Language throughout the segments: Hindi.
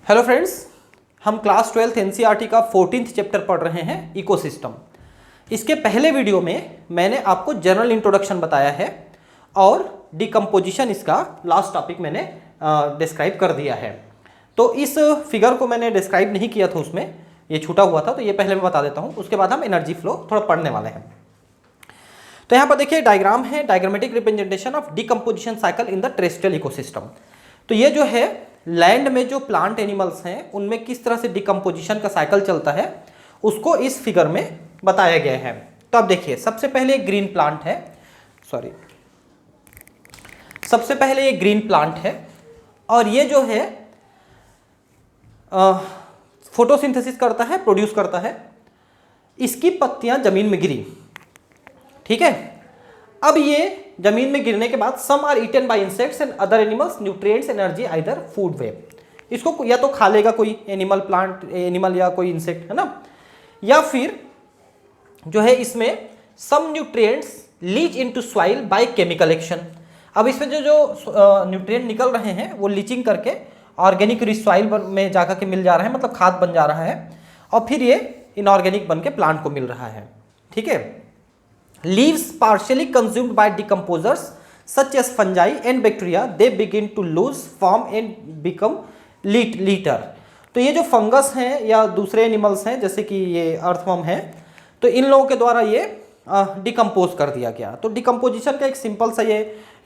हेलो फ्रेंड्स, हम क्लास 12th एनसीईआरटी का 14th चैप्टर पढ़ रहे हैं इकोसिस्टम। इसके पहले वीडियो में मैंने आपको जनरल इंट्रोडक्शन बताया है और डिकम्पोजिशन इसका लास्ट टॉपिक मैंने डिस्क्राइब कर दिया है। तो इस फिगर को मैंने डिस्क्राइब नहीं किया था, उसमें ये छूटा हुआ था, तो ये पहले मैं बता देता हूँ। उसके बाद हम एनर्जी फ्लो थोड़ा पढ़ने वाले हैं। तो यहाँ पर देखिए डायग्राम है, diagrammatic representation of decomposition cycle in the terrestrial ecosystem. तो ये जो है लैंड में जो प्लांट एनिमल्स हैं उनमें किस तरह से डिकम्पोजिशन का साइकिल चलता है उसको इस फिगर में बताया गया है। तो अब देखिए, सबसे पहले ग्रीन प्लांट है, सबसे पहले ये ग्रीन प्लांट है और ये जो है फोटोसिंथेसिस करता है, प्रोड्यूस करता है। इसकी पत्तियां जमीन में गिरी, ठीक है। अब ये जमीन में गिरने के बाद some are eaten by insects and other animals, nutrients, energy either food web. इसको या तो खा लेगा कोई एनिमल, प्लांट एनिमल या कोई इंसेक्ट, है ना, या फिर जो है इसमें some nutrients leach into soil by chemical action. अब इसमें जो न्यूट्रिएंट निकल रहे हैं वो लीचिंग करके ऑर्गेनिक रिच सॉइल में जाकर के मिल जा रहा है, मतलब खाद बन जा रहा है, और फिर ये इनऑर्गेनिक बन के प्लांट को मिल रहा है, ठीक है। Leaves partially consumed by decomposers such as fungi and bacteria, they begin to lose form and become litter। तो ये जो फंगस हैं या दूसरे एनिमल्स हैं जैसे कि ये अर्थवर्म है, तो इन लोगों के द्वारा ये डिकम्पोज कर दिया गया। तो डिकम्पोजिशन का एक सिंपल सा ये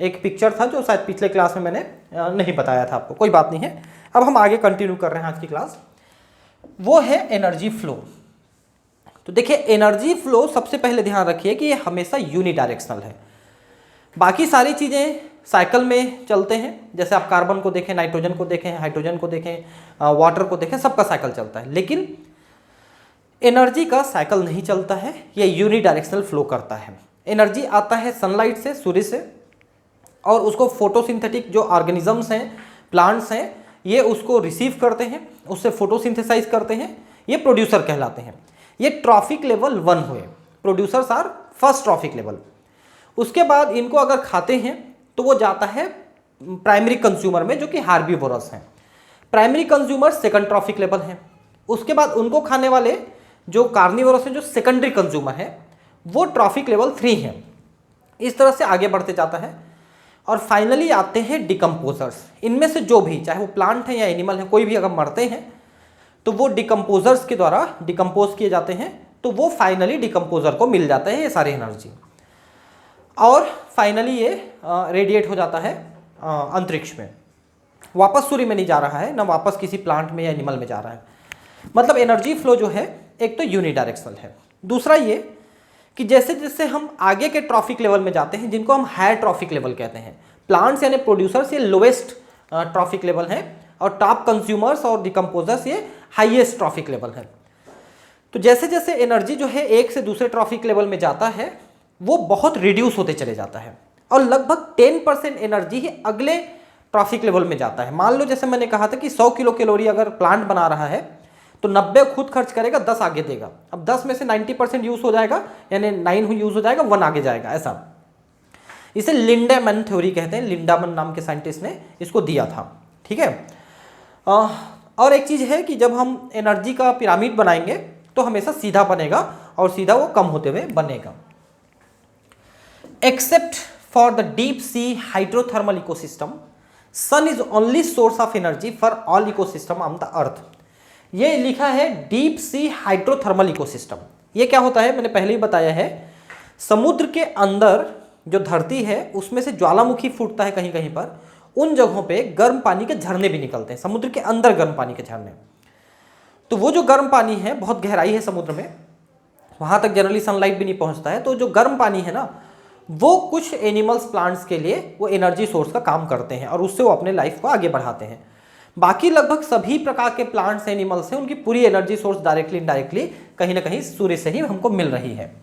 एक पिक्चर था जो शायद पिछले क्लास में मैंने नहीं बताया था आपको, कोई बात नहीं है। अब हम आगे कंटिन्यू कर रहे हैं आज की क्लास, वो है एनर्जी फ्लो। तो देखिए एनर्जी फ्लो सबसे पहले ध्यान रखिए कि ये हमेशा यूनिडायरेक्शनल है। बाकी सारी चीज़ें साइकिल में चलते हैं, जैसे आप कार्बन को देखें, नाइट्रोजन को देखें, हाइड्रोजन को देखें, वाटर को देखें, सबका साइकिल चलता है। लेकिन एनर्जी का साइकिल नहीं चलता है, ये यूनिडायरेक्शनल फ्लो करता है। एनर्जी आता है सनलाइट से, सूर्य से, और उसको फोटोसिंथेटिक जो ऑर्गेनिजम्स हैं, प्लांट्स हैं, ये उसको रिसीव करते हैं, उससे फोटोसिंथेसाइज करते हैं, ये प्रोड्यूसर कहलाते हैं। ये ट्रॉफिक लेवल 1 हुए, producers are first trophic level. उसके बाद इनको अगर खाते हैं तो वो जाता है प्राइमरी कंज्यूमर में, जो कि हार्बीवोरस हैं। Primary consumer second trophic level हैं। उसके बाद उनको खाने वाले जो कार्निवोरस हैं, जो सेकेंडरी कंज्यूमर हैं, वो ट्रॉफिक लेवल 3 हैं। इस तरह से आगे बढ़ते जाता है और फाइनली आते हैं डिकम्पोजर्स। इनमें से जो भी, चाहे वो प्लांट है या एनिमल है, कोई भी अगर मरते हैं तो वो डिकम्पोजर्स के द्वारा डिकम्पोज किए जाते हैं, तो वो फाइनली डिकम्पोजर को मिल जाता है ये सारी एनर्जी, और फाइनली ये रेडिएट हो जाता है अंतरिक्ष में। वापस सूर्य में नहीं जा रहा है, ना वापस किसी प्लांट में या एनिमल में जा रहा है। मतलब एनर्जी फ्लो जो है एक तो यूनिडायरेक्शनल है। दूसरा ये कि जैसे जैसे हम आगे के ट्रॉफिक लेवल में जाते हैं, जिनको हम हायर ट्रॉफिक लेवल कहते हैं, प्लांट्स यानी प्रोड्यूसर्स ये लोवेस्ट ट्रॉफिक लेवल है, और टॉप कंज्यूमर्स और डिकम्पोजर्स ये हाईएस्ट ट्रॉफिक लेवल है। तो जैसे जैसे एनर्जी जो है एक से दूसरे ट्रॉफिक लेवल में जाता है, वो बहुत रिड्यूस होते चले जाता है, और लगभग 10% एनर्जी ही अगले ट्रॉफिक लेवल में जाता है। मान लो जैसे मैंने कहा था कि 100 किलो कैलोरी अगर प्लांट बना रहा है तो 90 खुद खर्च करेगा, 10 आगे देगा। अब 10 में से 90% यूज हो जाएगा, यानी 9 यूज हो जाएगा, 1 आगे जाएगा। ऐसा इसे लिंडेमैन थ्योरी कहते हैं, लिंडामन नाम के साइंटिस्ट ने इसको दिया था, ठीक है। और एक चीज़ है कि जब हम एनर्जी का पिरामिड बनाएंगे तो हमेशा सीधा बनेगा, और सीधा वो कम होते हुए बनेगा। Except for the deep sea hydrothermal ecosystem, sun is only source of energy for all ecosystem on the earth. ये लिखा है डीप सी हाइड्रोथर्मल इकोसिस्टम। ये क्या होता है मैंने पहले ही बताया है। समुद्र के अंदर जो धरती है उसमें से ज्वालामुखी फूटता है कहीं कहीं पर, उन जगहों पे गर्म पानी के झरने भी निकलते हैं, समुद्र के अंदर गर्म पानी के झरने। तो वो जो गर्म पानी है, बहुत गहराई है समुद्र में, वहाँ तक जनरली सनलाइट भी नहीं पहुँचता है। तो जो गर्म पानी है ना, वो कुछ एनिमल्स, प्लांट्स के लिए वो एनर्जी सोर्स का काम करते हैं, और उससे वो अपने लाइफ को आगे बढ़ाते हैं। बाकी लगभग सभी प्रकार के प्लांट्स, एनिमल्स हैं, उनकी पूरी एनर्जी सोर्स डायरेक्टली इनडायरेक्टली कहीं ना कहीं सूर्य से ही हमको मिल रही है।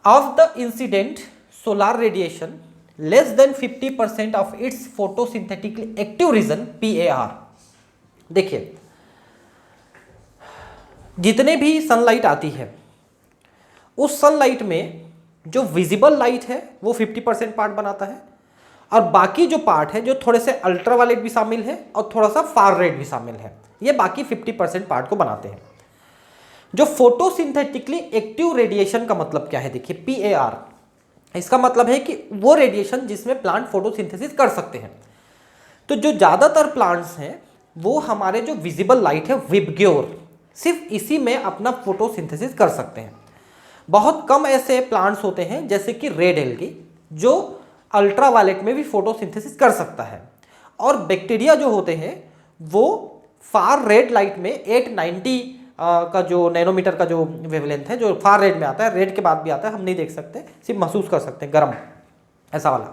Of the incident solar radiation less than 50% of its photosynthetically active region PAR। देखिए जितने भी सनलाइट आती है, उस सनलाइट में जो विजिबल लाइट है वो 50% पार्ट बनाता है, और बाकी जो पार्ट है जो थोड़े से अल्ट्रावायलेट भी शामिल है और थोड़ा सा फार रेड भी शामिल है, ये बाकी 50% पार्ट को बनाते हैं। जो फोटोसिंथेटिकली एक्टिव रेडिएशन का मतलब क्या है, देखिए PAR, इसका मतलब है कि वो रेडिएशन जिसमें प्लांट फोटोसिंथेसिस कर सकते हैं। तो जो ज़्यादातर प्लांट्स हैं वो हमारे जो विजिबल लाइट है विबग्योर, सिर्फ इसी में अपना फोटोसिंथेसिस कर सकते हैं। बहुत कम ऐसे प्लांट्स होते हैं जैसे कि रेड एल्गी जो अल्ट्रावायलेट में भी फोटोसिंथेसिस कर सकता है, और बैक्टीरिया जो होते हैं वो फार रेड लाइट में 890 का जो नैनोमीटर का जो वेवलेंथ है, जो फार रेड में आता है, रेड के बाद भी आता है, हम नहीं देख सकते, सिर्फ महसूस कर सकते हैं, गर्म ऐसा वाला,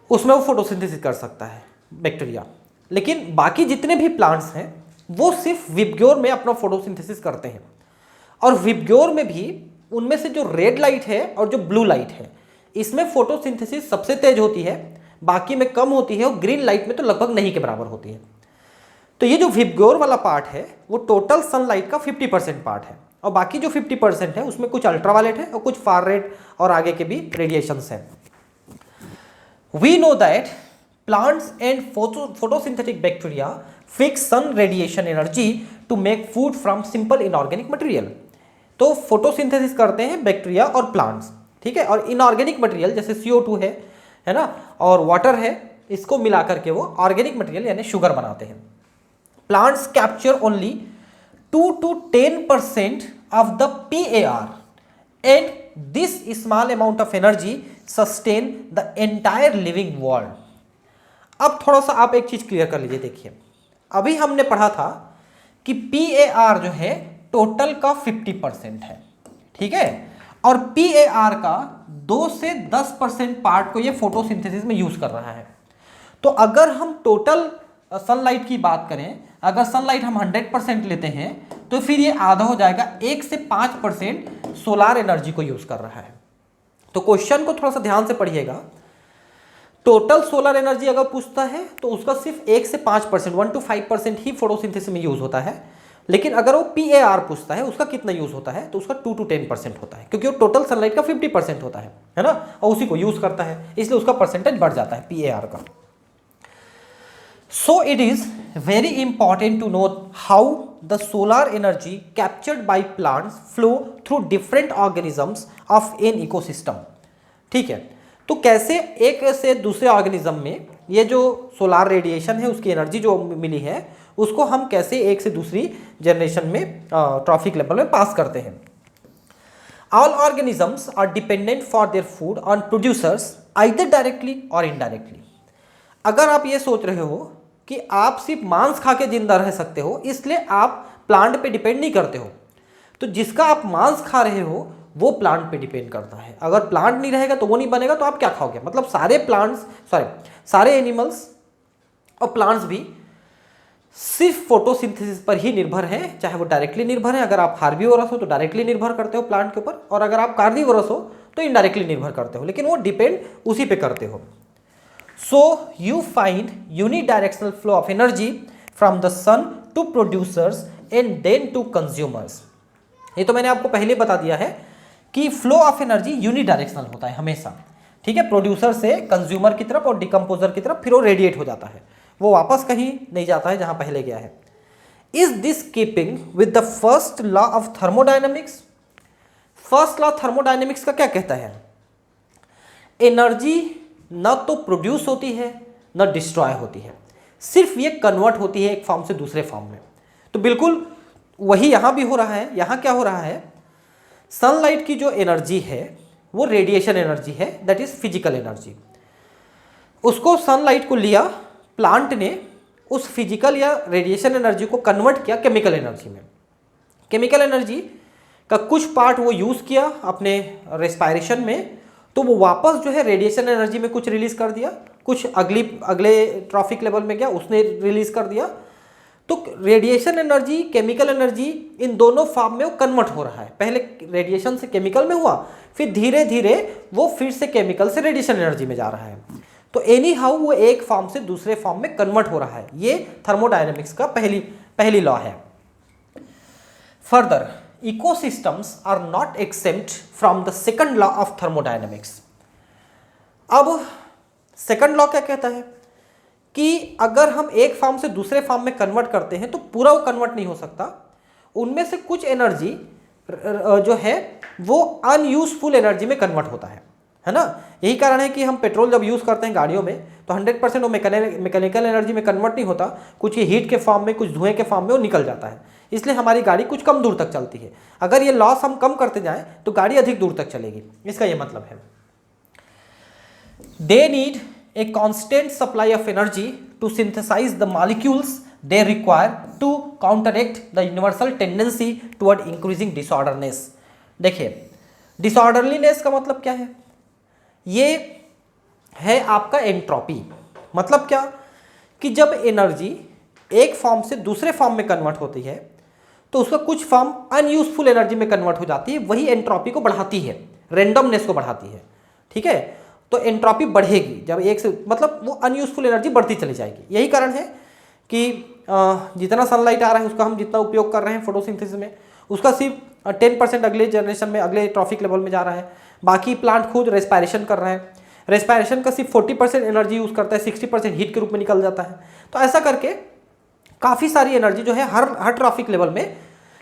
उसमें वो फोटोसिंथेसिस कर सकता है बैक्टीरिया। लेकिन बाकी जितने भी प्लांट्स हैं वो सिर्फ विबग्योर में अपना फोटोसिंथेसिस करते हैं, और विबग्योर में भी उनमें से जो रेड लाइट है और जो ब्लू लाइट है, इसमें फोटोसिंथेसिस सबसे तेज होती है, बाकी में कम होती है, और ग्रीन लाइट में तो लगभग नहीं के बराबर होती है। तो ये जो विबग्योर वाला पार्ट है वो टोटल सनलाइट का 50% पार्ट है, और बाकी जो 50% है उसमें कुछ अल्ट्रावायलेट है और कुछ फार रेड और आगे के भी रेडिएशंस हैं। We know that plants and photosynthetic bacteria fix sun radiation energy to make food from simple inorganic material. तो फोटोसिंथेसिस करते हैं बैक्टीरिया और प्लांट्स, ठीक है, और इनऑर्गेनिक मटेरियल जैसे CO2 है ना, और वाटर है, इसको मिला करके वो ऑर्गेनिक मटेरियल यानी शुगर बनाते हैं। Plants capture only 2 to 10% of the PAR and this small amount of energy sustain the entire living world। अब थोड़ा सा आप एक चीज क्लियर कर लीजिए, देखिए अभी हमने पढ़ा था कि PAR जो है टोटल का 50% है, ठीक है, और PAR का 2 से 10% पार्ट को ये फोटोसिंथेसिस में यूज कर रहा है। तो अगर हम टोटल सनलाइट की बात करें, अगर सनलाइट हम 100% लेते हैं तो फिर ये आधा हो जाएगा, 1 से 5% सोलार एनर्जी को यूज कर रहा है। तो क्वेश्चन को थोड़ा सा ध्यान से पढ़िएगा, टोटल सोलर एनर्जी अगर पूछता है तो उसका सिर्फ 1 से 5%, 1 to 5% ही फोटोसिंथेसिस में यूज होता है। लेकिन अगर वो PAR पूछता है उसका कितना यूज होता है, तो उसका 2 to 10% होता है, क्योंकि वो टोटल सनलाइट का 50% होता है ना, और उसी को यूज करता है, इसलिए उसका परसेंटेज बढ़ जाता है PAR का। So it is very important to know how the solar energy captured by plants flow through different organisms of an ecosystem। ठीक है, तो कैसे एक से दूसरे ऑर्गेनिज्म में ये जो सोलार रेडिएशन है उसकी एनर्जी जो मिली है उसको हम कैसे एक से दूसरी जनरेशन में ट्रॉफिक लेवल में पास करते हैं। All organisms are dependent for their food on producers either directly or indirectly। अगर आप ये सोच रहे हो कि आप सिर्फ मांस खा के जिंदा रह सकते हो इसलिए आप प्लांट पे डिपेंड नहीं करते हो, तो जिसका आप मांस खा रहे हो वो प्लांट पे डिपेंड करता है। अगर प्लांट नहीं रहेगा तो वो नहीं बनेगा, तो आप क्या खाओगे? मतलब सारे एनिमल्स और प्लांट्स भी सिर्फ फोटोसिंथेसिस पर ही निर्भर हैं, चाहे वो डायरेक्टली निर्भर है, अगर आप हार्बीवोरस हो तो डायरेक्टली निर्भर करते हो प्लांट के ऊपर, और अगर आप कार्निवोरस हो तो इनडायरेक्टली निर्भर करते हो, लेकिन वो डिपेंड उसी पे करते हो। So you find unidirectional flow of energy from the sun to producers and then to consumers। ये तो मैंने आपको पहले बता दिया है कि फ्लो ऑफ एनर्जी यूनिडायरेक्शनल होता है हमेशा, ठीक है, प्रोड्यूसर से कंज्यूमर की तरफ और डिकम्पोजर की तरफ, फिर वो रेडिएट हो जाता है, वो वापस कहीं नहीं जाता है जहां पहले गया है। Is this keeping with the first law of thermodynamics? First law thermodynamics का क्या कहता है? एनर्जी न तो प्रोड्यूस होती है न डिस्ट्रॉय होती है, सिर्फ ये कन्वर्ट होती है एक फॉर्म से दूसरे फॉर्म में। तो बिल्कुल वही यहां भी हो रहा है। यहां क्या हो रहा है, सनलाइट की जो एनर्जी है वो रेडिएशन एनर्जी है, दैट इज फिजिकल एनर्जी। उसको सनलाइट को लिया प्लांट ने, उस फिजिकल या रेडिएशन एनर्जी को कन्वर्ट किया केमिकल एनर्जी में। केमिकल एनर्जी का कुछ पार्ट वो यूज किया अपने रेस्पायरेशन में, तो वो वापस जो है रेडिएशन एनर्जी में कुछ रिलीज कर दिया, कुछ अगले ट्रॉफिक लेवल में गया उसने रिलीज कर दिया। तो रेडिएशन एनर्जी, केमिकल एनर्जी, इन दोनों फॉर्म में वो कन्वर्ट हो रहा है। पहले रेडिएशन से केमिकल में हुआ, फिर धीरे धीरे वो फिर से केमिकल से रेडिएशन एनर्जी में जा रहा है। तो एनी हाउ वो एक फॉर्म से दूसरे फॉर्म में कन्वर्ट हो रहा है। ये थर्मोडायनेमिक्स का पहली लॉ है। Further, ecosystems are not exempt from the second law of thermodynamics। अब सेकंड लॉ क्या कहता है कि अगर हम एक फॉर्म से दूसरे फॉर्म में कन्वर्ट करते हैं तो पूरा वो कन्वर्ट नहीं हो सकता, उनमें से कुछ एनर्जी जो है वो अनयूजफुल एनर्जी में कन्वर्ट होता है ना। यही कारण है कि हम पेट्रोल जब यूज़ करते हैं गाड़ियों में तो 100% वो मैकेनिकल एनर्जी में कन्वर्ट नहीं होता, कुछ ये हीट के फॉर्म में, कुछ धुएं के फॉर्म में वो निकल जाता है, इसलिए हमारी गाड़ी कुछ कम दूर तक चलती है। अगर ये लॉस हम कम करते जाएं तो गाड़ी अधिक दूर तक चलेगी, इसका ये मतलब है। They need a constant supply of energy to synthesise the molecules they require to counteract the universal tendency toward increasing disorderness। देखिए डिसऑर्डरलीनेस का मतलब क्या है, ये है आपका एंट्रोपी। मतलब क्या कि जब एनर्जी एक फॉर्म से दूसरे फॉर्म में कन्वर्ट होती है तो उसका कुछ फॉर्म अनयूजफुल एनर्जी में कन्वर्ट हो जाती है, वही एंट्रोपी को बढ़ाती है, रेंडमनेस को बढ़ाती है। ठीक है, तो एंट्रोपी बढ़ेगी जब एक से, मतलब वो अनयूजफुल एनर्जी बढ़ती चली जाएगी। यही कारण है कि जितना सनलाइट आ रहा है उसका हम जितना उपयोग कर रहे हैं फोटोसिंथेसिस में, उसका सिर्फ 10% अगले जनरेशन में, अगले ट्रॉफिक लेवल में जा रहा है। बाकी प्लांट खुद रेस्पायरेशन कर रहे हैं, रेस्पायरेशन का सिर्फ 40% एनर्जी यूज़ करता है, 60% हीट के रूप में निकल जाता है। तो ऐसा करके काफ़ी सारी एनर्जी जो है हर ट्रॉफिक लेवल में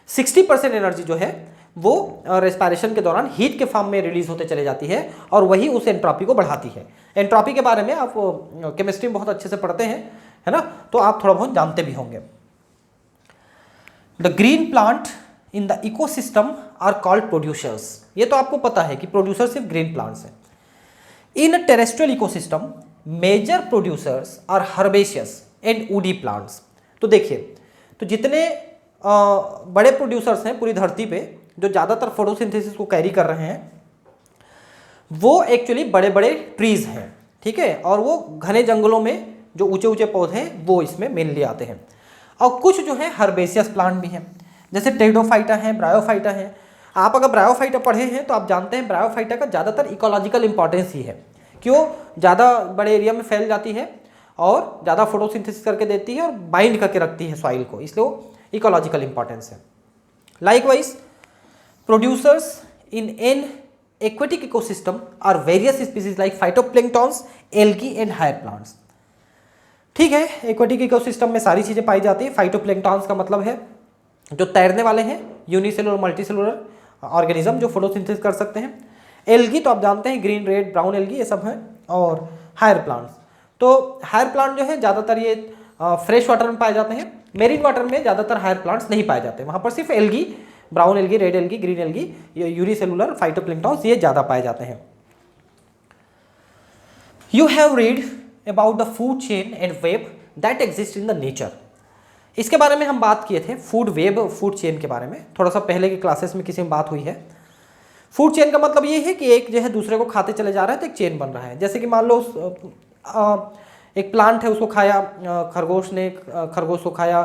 60% एनर्जी जो है वो रेस्पायरेशन के दौरान हीट के फॉर्म में रिलीज होते चले जाती है और वही उस एंट्रोपी को बढ़ाती है। एंट्रोपी के बारे में आप केमिस्ट्री में बहुत अच्छे से पढ़ते हैं, है ना, तो आप थोड़ा बहुत जानते भी होंगे। The green plant in the ecosystem are called producers. ये तो आपको पता है कि प्रोड्यूसर सिर्फ ग्रीन प्लांट्स हैं। In terrestrial ecosystem major producers are herbaceous and woody plants. तो देखिए, तो जितने बड़े प्रोड्यूसर्स हैं पूरी धरती पे जो ज़्यादातर फोटोसिंथेसिस को कैरी कर रहे हैं वो एक्चुअली बड़े बड़े ट्रीज हैं। ठीक है, और वो घने जंगलों में जो ऊंचे ऊंचे पौधे हैं वो इसमें मेनली आते हैं। और कुछ जो है हर्बेशियस प्लांट भी हैं, जैसे टेरिडोफाइटा हैं, ब्रायोफाइटा हैं। आप अगर ब्रायोफाइटा पढ़े हैं तो आप जानते हैं ब्रायोफाइटा का ज़्यादातर इकोलॉजिकल इंपॉर्टेंस ही है, क्यों, ज़्यादा बड़े एरिया में फैल जाती है और ज़्यादा फोटोसिंथेसिस करके देती है और बाइंड करके रखती है सॉइल को, इसलिए वो इकोलॉजिकल इंपॉर्टेंस है। Likewise producers in an aquatic ecosystem are various species like phytoplanktons, algae and higher plants। ठीक है, एक्वाटिक इकोसिस्टम में सारी चीजें पाई जाती है। फाइटोप्लैंक्टन्स का मतलब है जो तैरने वाले हैं, यूनिसेलुलर मल्टीसेलुलर ऑर्गेनिज्म जो फोटोसिंथेसिस कर सकते हैं। एल्गी तो आप जानते हैं, ग्रीन रेड ब्राउन एल्गी ये सब हैं। और हायर प्लांट्स, तो हायर प्लांट जो है ज़्यादातर ये फ्रेश वाटर में पाए जाते हैं, मेरीन वाटर में ज़्यादातर हायर प्लांट्स नहीं पाए जाते, वहाँ पर सिर्फ algae, brown algae, red algae, green algae, unicellular phytoplanktons ये ज़्यादा पाए जाते हैं। You have read about the food chain and web that exist in the nature. इसके बारे में हम बात किए थे, फूड वेब, फूड चेन के बारे में थोड़ा सा पहले की क्लासेस में किसी में बात हुई है। फूड चेन का मतलब ये है कि एक जो है दूसरे को खाते चले जा रहा है तो एक चेन बन रहा है। जैसे कि मान लो एक प्लांट है, उसको खाया खरगोश ने, खरगोश को खाया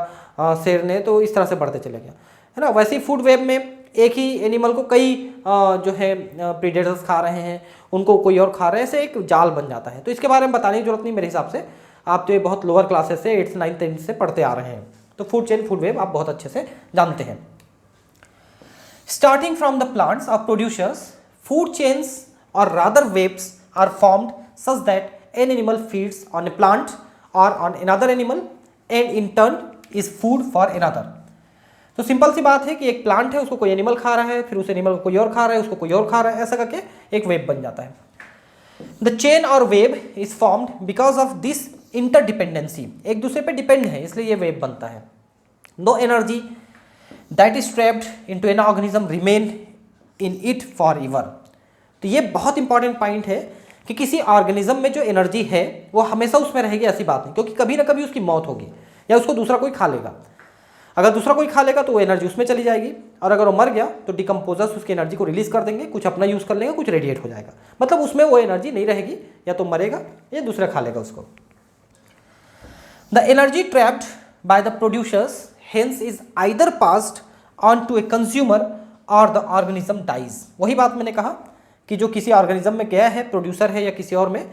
शेर ने, तो इस तरह से बढ़ते चले गया, है ना। वैसे ही फूड वेब में एक ही एनिमल को कई जो है प्रीडेटर्स खा रहे हैं, उनको कोई और खा रहे हैं, ऐसे एक जाल बन जाता है। तो इसके बारे में बताने की जरूरत नहीं मेरे हिसाब से, आप तो ये बहुत लोअर क्लासेस से 8th 9th 10th से पढ़ते आ रहे हैं, तो फूड चेन फूड वेब आप बहुत अच्छे से जानते हैं। Starting from the plants of producers, food chains और rather webs are formed such that an animal feeds on a plant और on another animal and in turn is food for another. तो सिंपल सी बात है कि एक प्लांट है, उसको कोई एनिमल खा रहा है, फिर उस एनिमल को कोई और खा रहा है, उसको कोई और खा रहा है, ऐसा करके एक वेब बन जाता है। द चेन और web is formed because of this interdependency, एक दूसरे पे डिपेंड है इसलिए ये वेब बनता है। No energy that is trapped into an organism remain in it forever. तो ये बहुत इंपॉर्टेंट पॉइंट है कि किसी ऑर्गेनिज्म में जो एनर्जी है वो हमेशा उसमें रहेगी, ऐसी बात नहीं, क्योंकि कभी ना कभी उसकी मौत होगी या उसको दूसरा कोई खा लेगा। अगर दूसरा कोई खा लेगा तो वो एनर्जी उसमें चली जाएगी, और अगर वो मर गया तो डिकम्पोजर्स उसकी एनर्जी को रिलीज कर देंगे, कुछ अपना यूज कर लेंगे, कुछ रेडिएट हो जाएगा, मतलब उसमें वो एनर्जी नहीं रहेगी, या तो मरेगा या दूसरा खा लेगा उसको। The energy trapped by the producers hence is either passed on to a consumer or the organism dies. वही बात मैंने कहा कि जो किसी ऑर्गेनिज्म में गया है, प्रोड्यूसर है या किसी और में,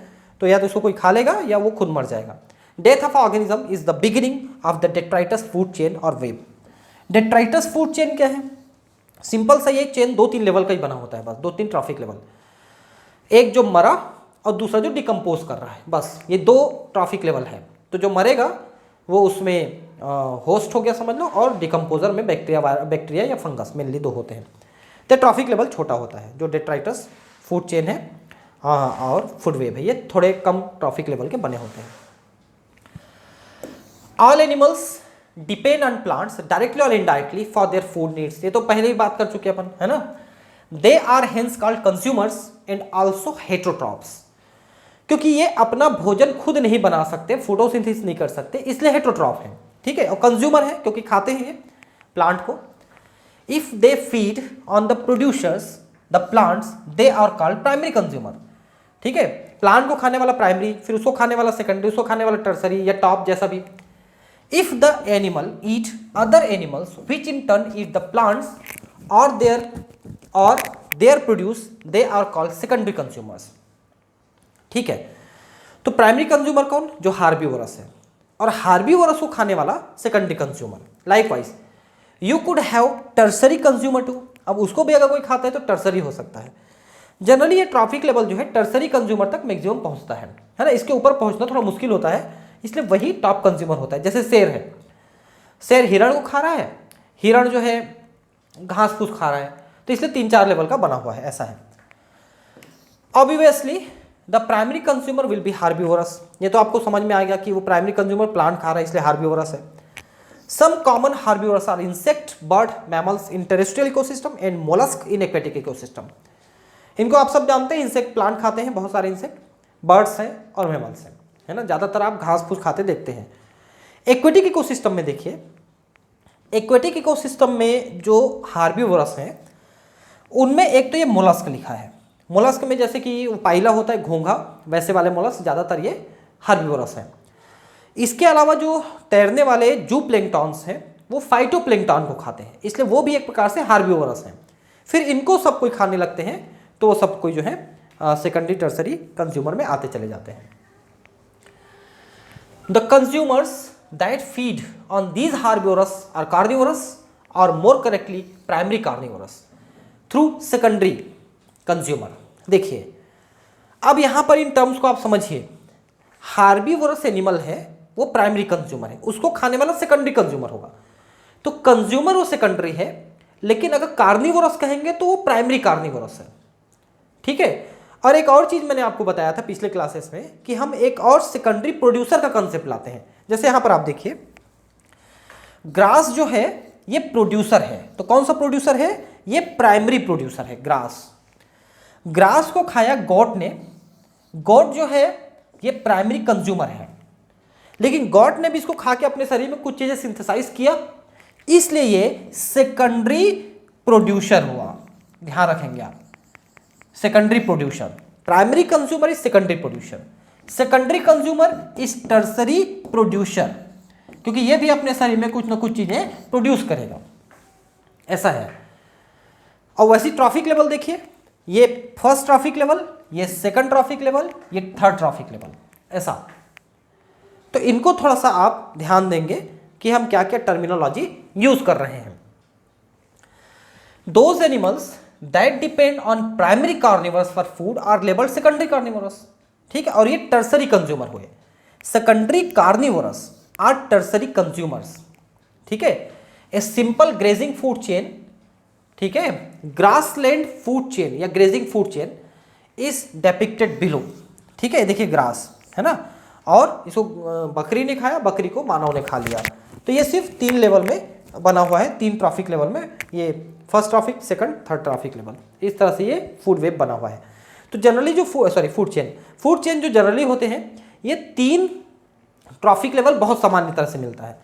तो या तो उसको कोई खा लेगा या वो खुद मर जाएगा। Death of organism is the beginning of the detritus food chain और वेब। डेट्राइटस फूड चेन क्या है? सिंपल सा ये चेन 2-3 लेवल का ही बना होता है, बस 2-3 ट्रॉफिक लेवल। एक जो मरा और दूसरा जो डिकम्पोज कर रहा है, बस ये दो ट्रॉफिक लेवल है। तो जो मरेगा वो उसमें होस्ट हो गया समझ लो, और डिकम्पोजर में बैक्टीरिया या फंगस, मेनली दो होते हैं। तो ट्रॉफिक लेवल छोटा होता है। जो डेट्राइटस फूड चेन है और फूड वेब है, ये थोड़े कम ट्रॉफिक लेवल के बने होते हैं। All animals depend on plants directly और indirectly for their food needs, ये तो पहले ही बात कर चुके अपन, है ना। They are hence called consumers and also heterotrophs, क्योंकि ये अपना भोजन खुद नहीं बना सकते, फोटोसिंथेसिस नहीं कर सकते, इसलिए हेट्रोट्रॉप है, ठीक है। और कंज्यूमर है क्योंकि खाते हैं ये प्लांट को। If they feed on the producers the plants they are called primary consumer, ठीक है। प्लांट को खाने वाला प्राइमरी, फिर उसको खाने वाला सेकेंडरी, उसको खाने वाला टर्सरी या टॉप, जैसा भी। If the animal eat other animals which in turn eat the plants और their produce they are called secondary consumers, ठीक है। तो प्राइमरी कंज्यूमर कौन? जो हार्बीवोरस है, और हार्बीवोरस को खाने वाला secondary consumer. Likewise you could have tertiary consumer too, अब उसको भी अगर कोई खाता है तो टर्सरी हो सकता है। जनरली ये ट्रॉफिक लेवल जो है टर्सरी कंज्यूमर तक मैक्सिमम पहुंचता है ना। इसके ऊपर पहुंचना थोड़ा मुश्किल होता है, इसलिए वही टॉप कंज्यूमर होता है। जैसे शेर है, शेर हिरण को खा रहा है, हिरण जो है घास फूस खा रहा है, तो इसलिए 3-4 लेवल का बना हुआ है, ऐसा है। Obviously the primary consumer will be herbivores, ये तो आपको समझ में आ गया कि वो प्राइमरी कंज्यूमर प्लांट खा रहा है इसलिए हार्बीवोरस है। Some common herbivores are insect, bird, mammals in terrestrial ecosystem and molluscs in aquatic ecosystem. इनको आप सब जानते हैं, इंसेक्ट प्लांट खाते हैं, बहुत सारे इंसेक्ट, बर्ड्स हैं और मैमल्स हैं, है ना। ज़्यादातर आप घास फूस खाते देखते हैं। एक्वेटिक इकोसिस्टम में देखिए, एक्वेटिक इकोसिस्टम में जो हार्बीवोरस हैं उनमें एक तो ये मोलस्क लिखा है। मोलस्क में जैसे कि पाइला होता है घोंघा, वैसे वाले मोलस्क ज़्यादातर ये हार्बीवोरस हैं। इसके अलावा जो तैरने वाले जू प्लैंक्टॉन्स हैं वो फाइटोप्लैंक्टॉन को खाते हैं, इसलिए वो भी एक प्रकार से हार्बीवोरस हैं। फिर इनको सब कोई खाने लगते हैं तो वो सब कोई जो है सेकेंडरी टर्सरी कंज्यूमर में आते चले जाते हैं। The consumers that feed on these herbivores are carnivores और more correctly primary carnivores through secondary consumer. देखिए अब यहां पर इन टर्म्स को आप समझिए, हार्बीवोरस एनिमल है वो प्राइमरी कंज्यूमर है, उसको खाने वाला सेकेंडरी कंज्यूमर होगा। तो कंज्यूमर वो सेकेंडरी है, लेकिन अगर कार्निवोरस कहेंगे तो वो प्राइमरी कार्निवोरस है, ठीक है। और एक और चीज मैंने आपको बताया था पिछले क्लासेस में कि हम एक और सेकेंडरी प्रोड्यूसर का कंसेप्ट लाते हैं। जैसे यहां पर आप देखिए, ग्रास जो है ये प्रोड्यूसर है, तो कौन सा प्रोड्यूसर है? ये प्राइमरी प्रोड्यूसर है ग्रास। ग्रास को खाया गॉट ने, गॉट जो है ये प्राइमरी कंज्यूमर है, लेकिन गॉट ने भी इसको खा के अपने शरीर में कुछ चीजें सिंथेसाइज किया, इसलिए ये सेकेंडरी प्रोड्यूसर हुआ। ध्यान रखेंगे आप, secondary producer, primary consumer is secondary producer, secondary consumer is tertiary producer, क्योंकि ये भी अपने शरीर में कुछ ना कुछ चीजें प्रोड्यूस करेगा, ऐसा है। और वैसी ट्रॉफिक लेवल देखिए, ये फर्स्ट ट्रॉफिक लेवल, ये सेकंड ट्रॉफिक लेवल, ये थर्ड ट्रॉफिक लेवल, ऐसा। तो इनको थोड़ा सा आप ध्यान देंगे कि हम क्या क्या टर्मिनोलॉजी यूज कर रहे हैं। Those animals that depend on primary carnivores for food are labelled secondary carnivores, ठीक है। और ये टर्सरी कंज्यूमर हुए। Secondary carnivores are tertiary consumers, ठीक है। A simple grazing food chain, ठीक है, ग्रासलैंड फूड चेन या grazing food chain is depicted below, ठीक है। देखिए ग्रास है ना, और इसको बकरी ने खाया, बकरी को मानव ने खा लिया। तो ये सिर्फ 3 लेवल में बना हुआ है, 3 ट्रॉफिक लेवल में, ये first trophic, second, third trophic level, इस तरह से ये फूड वेब बना हुआ है। तो जनरली जो फूड चेन जो जनरली होते हैं ये 3 ट्रॉफिक लेवल बहुत सामान्य तरह से मिलता है।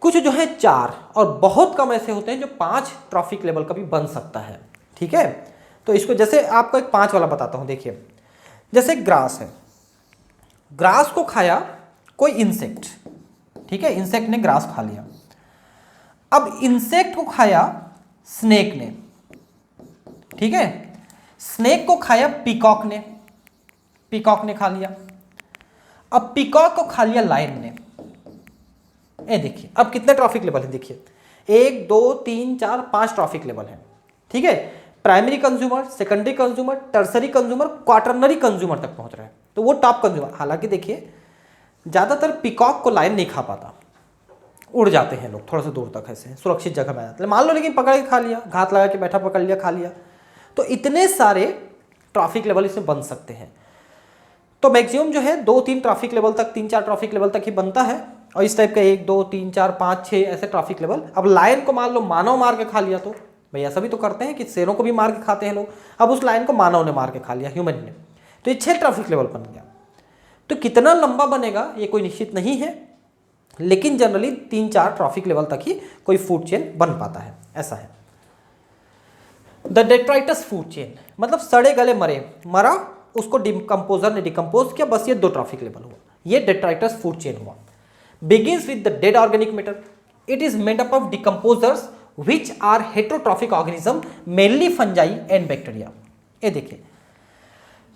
कुछ जो है 4 और बहुत कम ऐसे होते हैं जो 5 ट्रॉफिक लेवल का भी बन सकता है, ठीक है। तो इसको जैसे आपको एक 5 वाला बताता हूं, देखिए जैसे ग्रास है, ग्रास को खाया कोई इंसेक्ट, ठीक है, इंसेक्ट ने ग्रास खा लिया। अब इंसेक्ट को खाया स्नेक ने, ठीक है, स्नेक को खाया पीकॉक ने, पीकॉक ने खा लिया। अब पीकॉक को खा लिया लायन ने। ये देखिए अब कितने ट्रॉफिक लेवल है, देखिए 1 2 3 4 5 ट्रॉफिक लेवल है, ठीक है। Primary consumer, secondary consumer, tertiary consumer, quaternary consumer तक पहुंच रहा है। तो वो टॉप कंज्यूमर। हालांकि देखिए ज़्यादातर पिकॉक को लायन नहीं खा पाता, उड़ जाते हैं लोग थोड़ा सा दूर तक, ऐसे सुरक्षित जगह में आ जाते हैं, मान लो, लेकिन पकड़ के खा लिया, घात लगा के बैठा, पकड़ लिया, खा लिया। तो इतने सारे ट्रॉफिक लेवल इसमें बन सकते हैं। तो मैक्सिमम जो है 2-3 ट्रॉफिक लेवल तक, 3-4 ट्रॉफिक लेवल तक ही बनता है। और इस टाइप का 1, 2, 3, 4, 5, 6 ऐसे ट्रॉफिक लेवल। अब लायन को मान लो मानव मार के खा लिया, तो भाई ऐसा भी तो करते हैं कि शेरों को भी मार के खाते हैं लोग। अब उस लायन को मानव ने मार के खा लिया, ह्यूमन ने, तो ये 6 ट्रॉफिक लेवल बन गया। तो कितना लंबा बनेगा ये कोई निश्चित नहीं है, लेकिन जनरली 3-4 ट्रॉफिक लेवल तक ही कोई फूड चेन बन पाता है, ऐसा है। द डेट्राइटस फूड चेन मतलब सड़े गले मरा, उसको डिकम्पोजर ने डिकम्पोज किया, बस ये 2 ट्रॉफिक लेवल हुआ, ये डेट्राइटस फूड चेन हुआ। Begins with the dead organic matter, it is made up of decomposers which are heterotrophic organism, mainly fungi and bacteria. ये देखिए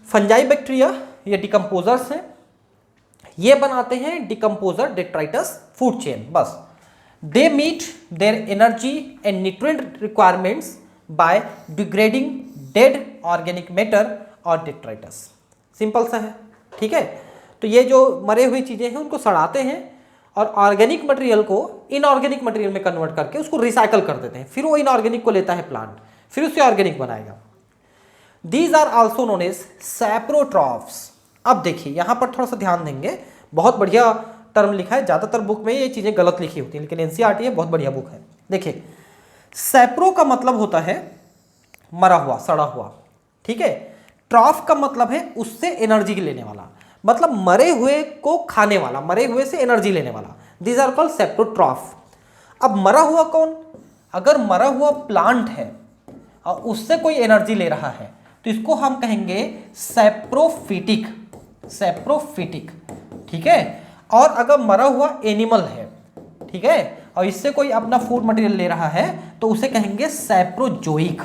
फंजाई बैक्टीरिया ये डिकम्पोजर्स हैं, ये बनाते हैं डिकम्पोजर डेट्राइटस फूड चेन। बस they meet their energy and nutrient requirements by degrading dead organic matter और डेट्राइटस। सिंपल सा है, ठीक है। तो ये जो मरे हुई चीजें हैं उनको सड़ाते हैं और ऑर्गेनिक मटेरियल को इनऑर्गेनिक मटेरियल में कन्वर्ट करके उसको रिसाइकल कर देते हैं, फिर वो इनऑर्गेनिक को लेता है प्लांट, फिर उससे ऑर्गेनिक बनाएगा। These are also known as saprotrophs. अब देखिए यहां पर थोड़ा सा ध्यान देंगे, बहुत बढ़िया टर्म लिखा है, ज्यादातर बुक में ये चीजें गलत लिखी होती हैं, लेकिन एनसीईआरटी है, बहुत बढ़िया बुक है। देखिए सैप्रो का मतलब होता है मरा हुआ, सड़ा हुआ, ठीक है। ट्रॉफ का मतलब है उससे एनर्जी लेने वाला, मतलब मरे हुए को खाने वाला, मरे हुए से एनर्जी लेने वाला। These are called saprotroph. अब मरा हुआ कौन? अगर मरा हुआ प्लांट है और उससे कोई एनर्जी ले रहा है तो इसको हम कहेंगे सैप्रोफिटिक, सैप्रोफिटिक, ठीक है। और अगर मरा हुआ एनिमल है, ठीक है, और इससे कोई अपना फूड मटेरियल ले रहा है तो उसे कहेंगे सैप्रोजोइक।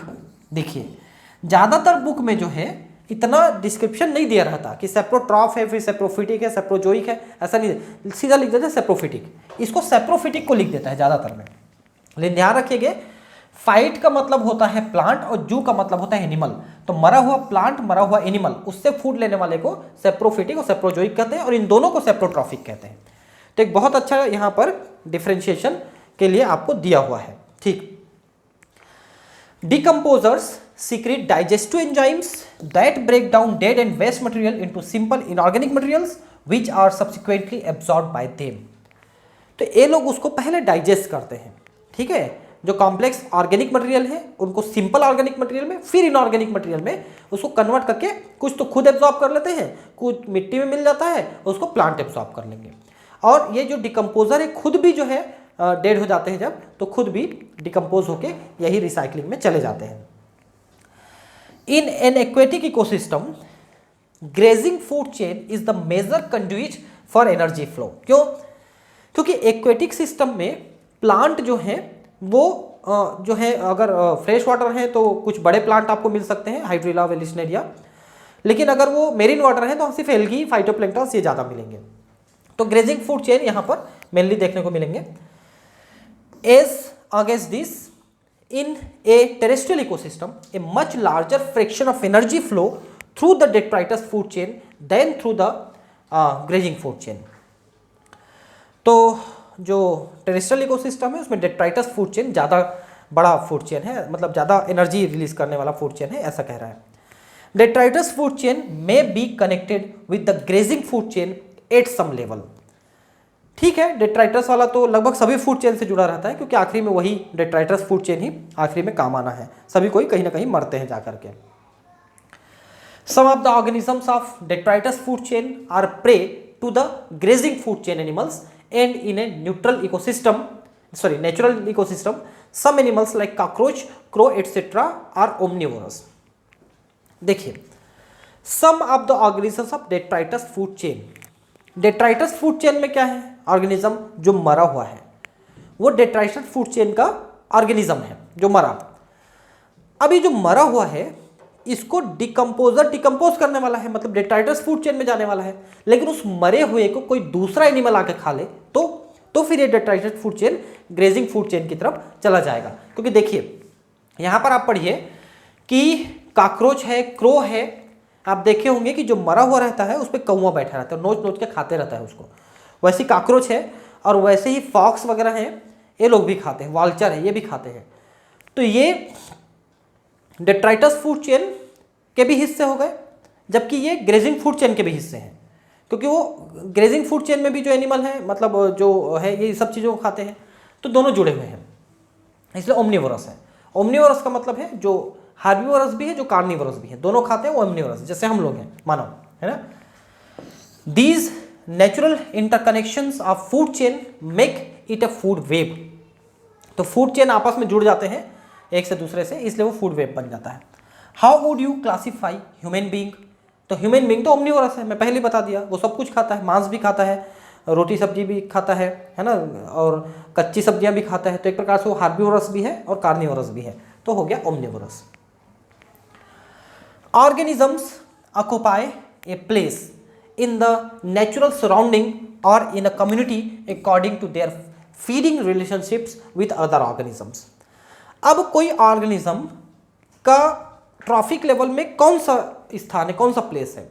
देखिए ज्यादातर बुक में जो है इतना डिस्क्रिप्शन नहीं दिया रहता कि सैप्रोट्रॉफ है, फिर सैप्रोफिटिक है, सैप्रोजोइक है, ऐसा नहीं, सीधा लिख देते हैं सैप्रोफिटिक। इसको सैप्रोफिटिक को लिख देता है ज्यादातर में, लेकिन ध्यान रखिएगा फाइट का मतलब होता है प्लांट और जू का मतलब होता है एनिमल। तो मरा हुआ प्लांट, मरा हुआ एनिमल, उससे फूड लेने वाले को सैप्रोफिटिक और सैप्रोजोइक कहते हैं, और इन दोनों को सैप्रोट्रॉफिक कहते हैं। तो एक बहुत अच्छा यहाँ पर डिफरेंशिएशन के लिए आपको दिया हुआ है, ठीक। Decomposers secrete digestive enzymes that break down dead and waste material into simple inorganic materials which are subsequently absorbed by them। तो ये लोग उसको पहले डाइजेस्ट करते हैं, ठीक है। जो कॉम्प्लेक्स ऑर्गेनिक मटेरियल है उनको सिंपल ऑर्गेनिक मटेरियल में, फिर इनऑर्गेनिक मटेरियल में उसको कन्वर्ट करके कुछ तो खुद एब्जॉर्ब कर लेते हैं, कुछ मिट्टी में मिल जाता है, उसको प्लांट एब्जॉर्ब कर लेंगे। और ये जो डिकम्पोजर है खुद भी जो है डेड हो जाते हैं जब, तो खुद भी डिकम्पोज होके यही रिसाइकलिंग में चले जाते हैं। In an aquatic ecosystem grazing food chain is the major conduit for energy flow. क्यों? क्योंकि एक्वेटिक सिस्टम में प्लांट जो है वो जो है, अगर फ्रेश वाटर है तो कुछ बड़े प्लांट आपको मिल सकते हैं, हाइड्रिला, वेलिस्नेरिया, लेकिन अगर वो मेरीन वाटर है तो सिर्फ एल्गी, फाइटोप्लैंक्टन ये ज़्यादा मिलेंगे। तो ग्रेजिंग फूड चेन यहाँ पर मेनली देखने को मिलेंगे। As against this, in a terrestrial ecosystem, a much larger fraction of energy flow through the detritus food chain than through the grazing food chain। तो जो टेरेस्ट्रियल इकोसिस्टम है उसमें डेट्राइटस फूड चेन ज़्यादा बड़ा फूड चेन है, मतलब ज़्यादा एनर्जी रिलीज करने वाला फूड चेन है, ऐसा कह रहा है। Detritus food chain may be connected with the grazing food chain at some level. ठीक है, डेट्राइटस वाला तो लगभग सभी फूड चेन से जुड़ा रहता है, क्योंकि आखिरी में वही डेट्राइटस फूड चेन ही आखिरी में काम आना है, सभी कोई कहीं ना कहीं मरते हैं जाकर के। Some of the organisms of detritus food chain are prey to the grazing food chain animals and in a neutral ecosystem, natural ecosystem some animals like cockroach, crow etcetera are omnivorous. देखिए some of the organisms of detritus food chain, detritus food chain में क्या है? ऑर्गेनिज्म जो मरा हुआ है, वो डेट्राइटस फूड चेन का ऑर्गेनिज्म है जो मरा। अभी जो मरा हुआ है इसको डिकम्पोजर डिकम्पोज करने वाला है, मतलब डेट्राइटस फूड चेन में जाने वाला है, लेकिन उस मरे हुए को कोई दूसरा एनिमल आके खा ले तो फिर ये detritus food chain grazing food chain की तरफ चला जाएगा। क्योंकि देखिए यहां पर आप पढ़िए कि काकरोच है, क्रो है, आप देखे होंगे कि जो मरा हुआ रहता है उस पर कौवा बैठा रहता है, नोच नोच के खाते रहता है उसको, वैसे काकरोच है। और वैसे ही फॉक्स वगैरह हैं, ये लोग भी खाते हैं, वाल्चर है ये भी खाते हैं। तो ये डेट्राइटस फूड चेन के भी हिस्से हो गए, जबकि ये ग्रेजिंग फूड चेन के भी हिस्से हैं, क्योंकि वो ग्रेजिंग फूड चेन में भी जो एनिमल है, मतलब जो है ये सब चीज़ों को खाते हैं, तो दोनों जुड़े हुए हैं, इसलिए ओमनिवोरस है। ओमनिवोरस का मतलब है जो हार्बिवोरस भी है, जो कार्निवोरस भी है, दोनों खाते हैं, वो ओमनिवोरस, जैसे हम लोग हैं, मानव, है ना। These natural interconnections of food chain make it a food web. तो फूड चेन आपस में जुड़ जाते हैं एक से दूसरे से, इसलिए वो फूड वेब बन जाता है। How would you classify human being? तो ह्यूमन बींग तो ओमनिवोरस है, मैं पहले बता दिया, वो सब कुछ खाता है, मांस भी खाता है, रोटी सब्जी भी खाता है ना, और कच्ची सब्जियां भी खाता है। तो एक प्रकार से वो हार्बिवोरस भी है और कार्निवोरस भी है, तो हो गया omnivorous. Organisms occupy a place in the natural surrounding और in a community according to their feeding relationships with other organisms. अब कोई ऑर्गेनिज्म का ट्रॉफिक लेवल में कौन सा स्थान है, कौन सा प्लेस है,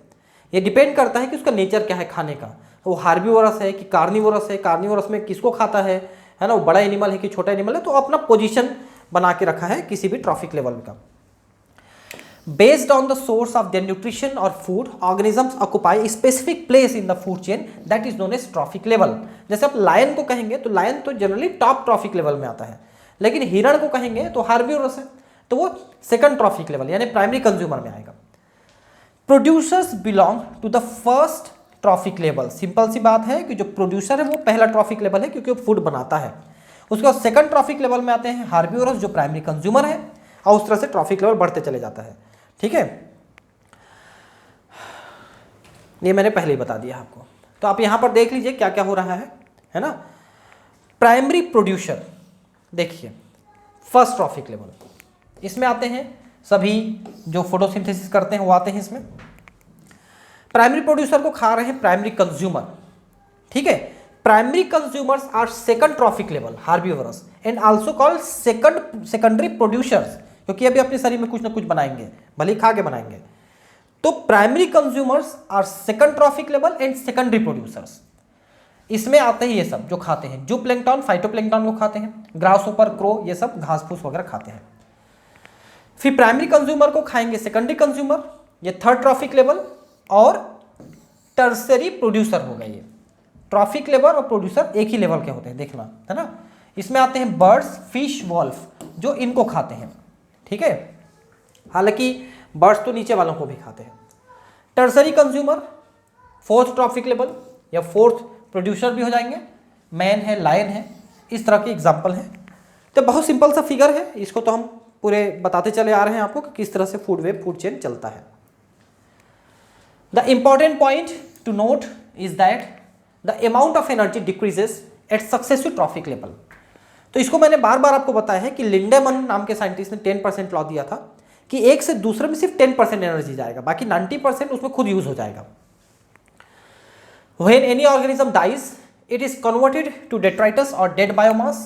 ये डिपेंड करता है कि उसका नेचर क्या है खाने का, वो हार्बिवोरस है कि कार्निवोरस है, कार्निवोरस में किसको खाता है ना, वो बड़ा एनिमल है कि छोटा एनिमल है। तो अपना पोजीशन बना के रखा है किसी भी ट्रॉफिक लेवल का। Based on the source of their nutrition और food, organisms occupy specific place in the food chain that is known as trophic level. जैसे आप लायन को कहेंगे तो लायन तो जनरली टॉप ट्रॉफिक लेवल में आता है, लेकिन हिरण को कहेंगे तो हार्बिवोरस है, तो वो सेकंड ट्रॉफिक लेवल यानी प्राइमरी कंज्यूमर में आएगा। Producers belong to the first trophic level. Simple सी बात है कि जो प्रोड्यूसर है वो पहला ट्रॉफिक लेवल है, क्योंकि वो फूड बनाता है। उसके बाद सेकंड ट्रॉफिक लेवल में आते हैं हार्बिवोरस, जो प्राइमरी कंज्यूमर है, और उस तरह से ट्रॉफिक लेवल बढ़ते चले जाता है। ठीक है, ये मैंने पहले ही बता दिया आपको। तो आप यहां पर देख लीजिए क्या क्या हो रहा है ना। प्राइमरी प्रोड्यूसर देखिए, फर्स्ट ट्रॉफिक लेवल, इसमें आते हैं सभी जो फोटोसिंथेसिस करते हैं वो आते हैं इसमें। प्राइमरी प्रोड्यूसर को खा रहे हैं प्राइमरी कंज्यूमर, ठीक है। Primary consumers are second trophic level herbivores and also called secondary producers, क्योंकि अभी अपने शरीर में कुछ ना कुछ बनाएंगे, भले ही खा के बनाएंगे। तो primary consumers are second trophic level and secondary producers. इसमें आते हैं ये सब जो खाते हैं, जो प्लैंकटन फाइटोप्लैंकटन को खाते हैं, ग्रासहोपर, क्रो, ये सब घास फूस वगैरह खाते हैं। फिर प्राइमरी कंज्यूमर को खाएंगे सेकेंडरी कंज्यूमर, ये थर्ड ट्रॉफिक लेवल, और टर्सरी प्रोड्यूसर हो गए। ये ट्रॉफिक लेवल और प्रोड्यूसर एक ही लेवल के होते हैं, देखना है ना। इसमें आते हैं बर्ड्स, फिश, वॉल्फ, जो इनको खाते हैं, ठीक है। हालांकि बर्ड्स तो नीचे वालों को भी खाते हैं। Tertiary consumer fourth trophic level या फोर्थ प्रोड्यूसर भी हो जाएंगे, मैन है, लायन है, इस तरह के एग्जाम्पल हैं। तो बहुत सिंपल सा फिगर है, इसको तो हम पूरे बताते चले आ रहे हैं आपको कि किस तरह से फूड वेब, फूड चेन चलता है। The important point to note is that the amount of energy decreases at successive trophic level. तो इसको मैंने बार बार आपको बताया है कि लिंडेमन नाम के साइंटिस्ट ने 10% लॉ दिया था कि एक से दूसरे में सिर्फ 10% एनर्जी जाएगा, बाकी 90% उसमें खुद यूज हो जाएगा। When any organism dies, it is converted to detritus or dead biomass